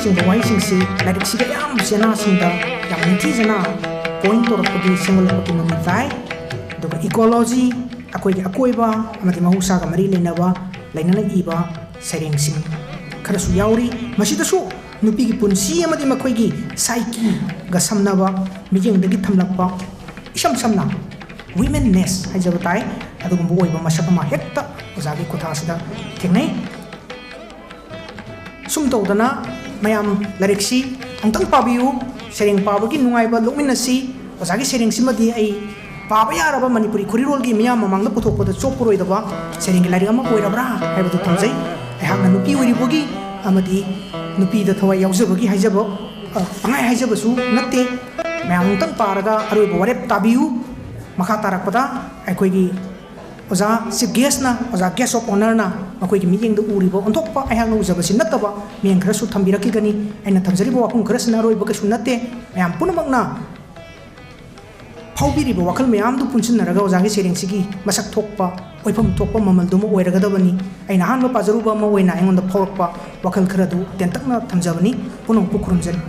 ꯑꯁꯤꯅꯆꯤꯡꯕ ꯋꯥꯍꯩꯁꯤꯡꯁꯤ ꯂꯥꯏꯔꯤꯛꯁꯤꯗ ꯌꯥꯝ ꯆꯦꯅꯥꯁꯤꯡꯗ ꯌꯥꯝ ꯅꯤꯡꯊꯤꯖꯅ point ꯇꯧꯔꯛꯄꯒꯤ ꯁꯦꯝꯒꯠꯂꯛꯄꯒꯤ ꯃꯃꯤ ꯇꯥꯏ ꯑꯗꯨꯒ ecology ꯑꯩꯈꯣꯏꯒꯤ ꯑꯀꯣꯏꯕ ꯑꯃꯗꯤ ꯃꯍꯧꯁꯥꯒ ꯃꯔꯤ ꯂꯩꯅꯅ ꯏꯕ ꯁꯩꯔꯦꯡꯁꯤꯡ ꯈꯔꯁꯨ ꯌꯥꯎꯔꯤ ꯃꯁꯤꯗꯁꯨ ꯅꯨꯄꯤꯒꯤ ꯄꯨꯟꯁꯤ ꯑꯃꯗꯤ ꯃꯈꯣꯏꯒꯤ ꯁꯥꯏꯀꯤꯒ ꯁꯝꯅꯕ ꯃꯤꯠꯌꯦꯡꯗꯒꯤ ꯊꯝꯂꯛꯄ ꯏꯁꯝ ꯁꯝꯅ ꯋꯤꯃꯦꯟꯅꯦꯁ ꯍꯥꯏꯖꯕ ꯇꯥꯏ ꯑꯗꯨꯒꯨꯝꯕ ꯑꯣꯏꯕ ꯃꯁꯛ ꯑꯃ ꯍꯦꯛꯇ ꯑꯣꯖꯥꯒꯤ ꯈꯨꯠꯊꯥꯡꯁꯤꯗ ꯊꯦꯡꯅꯩ ꯁꯨꯝ ꯇꯧꯗꯅ ꯃꯌꯥꯝ ꯂꯥꯏꯔꯤꯛꯁꯤ ꯑꯃꯨꯛꯇꯪ ꯄꯥꯕꯤꯌꯨ ꯁꯩꯔꯦꯡ ꯄꯥꯕꯒꯤ ꯅꯨꯡꯉꯥꯏꯕ ꯂꯧꯃꯤꯟꯅꯁꯤ ꯑꯣꯖꯥꯒꯤ ꯁꯩꯔꯦꯡꯁꯤꯃꯗꯤ ꯑꯩ ꯄꯥꯕ ꯌꯥꯔꯕ ꯃꯅꯤꯄꯨꯔꯤ ꯈꯨꯔꯤꯔꯣꯜꯒꯤ ꯃꯤꯌꯥꯝ ꯃꯃꯥꯡꯗ ꯄꯨꯊꯣꯛꯄꯗ ꯆꯣꯞꯄꯔꯣꯏꯗꯕ ꯁꯩꯔꯦꯡꯒꯤ ꯂꯥꯏꯔꯤꯛ ꯑꯃ ꯑꯣꯏꯔꯕ꯭ꯔꯥ ꯍꯥꯏꯕꯗꯨ ꯊꯝꯖꯩ ꯑꯩꯍꯥꯛꯅ ꯅꯨꯄꯤ ꯑꯣꯏꯔꯤꯕꯒꯤ ꯑꯃꯗꯤ ꯅꯨꯄꯤꯗ ꯊꯋꯥꯏ ꯌꯥꯎꯖꯕꯒꯤ ꯍꯥꯏꯖꯕ ꯄꯪꯍꯥꯏ ꯍꯥꯏꯖꯕꯁꯨ ꯅꯠꯇꯦ ꯃꯌꯥꯝ ꯑꯃꯨꯛꯇꯪ ꯄꯥꯔꯒ ꯑꯔꯣꯏꯕ ꯋꯥꯔꯦꯞ ꯇꯥꯕꯤꯌꯨ ꯃꯈꯥ ꯇꯥꯔꯛꯄꯗ ꯑꯩꯈꯣꯏꯒꯤ ꯑꯣꯖꯥ ꯆꯤꯐ ꯒꯦꯁꯅ ꯑꯣꯖꯥ ꯒꯦꯁ ꯑꯣꯐ ꯑꯣꯅꯔꯅ ꯃꯈꯣꯏꯒꯤ ꯃꯤꯠꯌꯦꯡꯗ ꯎꯔꯤꯕ ꯑꯣꯟꯊꯣꯛꯄ ꯑꯩꯍꯥꯛꯅ ꯎꯖꯕꯁꯤ ꯅꯠꯇꯕ ꯃꯤꯠꯌꯦꯡ ꯈꯔꯁꯨ ꯊꯝꯕꯤꯔꯛꯈꯤꯒꯅꯤ ꯑꯩꯅ ꯊꯝꯖꯔꯤꯕ ꯋꯥꯐꯝ ꯈꯔꯁꯤꯅ ꯑꯔꯣꯏꯕ ꯀꯩꯁꯨ ꯅꯠꯇꯦ ꯃꯌꯥꯝ ꯄꯨꯝꯅꯃꯛꯅ ꯐꯥꯎꯕꯤꯔꯤꯕ ꯋꯥꯈꯜ ꯃꯌꯥꯝꯗꯨ ꯄꯨꯟꯁꯤꯟꯅꯔꯒ ꯑꯣꯖꯥꯒꯤ ꯁꯩꯔꯦꯡꯁꯤꯒꯤ ꯃꯁꯛ ꯊꯣꯛꯄ ꯑꯣꯏꯐꯝ ꯊꯣꯛꯄ ꯃꯃꯜꯗꯨꯃ ꯑꯣꯏꯔꯒꯗꯕꯅꯤ ꯑꯩꯅ ꯑꯍꯥꯟꯕ ꯄꯥꯖꯔꯨꯕ ꯑꯃ ꯑꯣꯏꯅ ꯑꯩꯉꯣꯟꯗ ꯐꯥꯎꯔꯛꯄ ꯋꯥꯈꯜ ꯈꯔꯗꯨ ꯇꯦꯟꯇꯛꯅ ꯊꯝꯖꯕꯅꯤ ꯄꯨꯝꯅꯃꯛꯄꯨ ꯈꯨꯔꯨꯝꯖꯔꯤ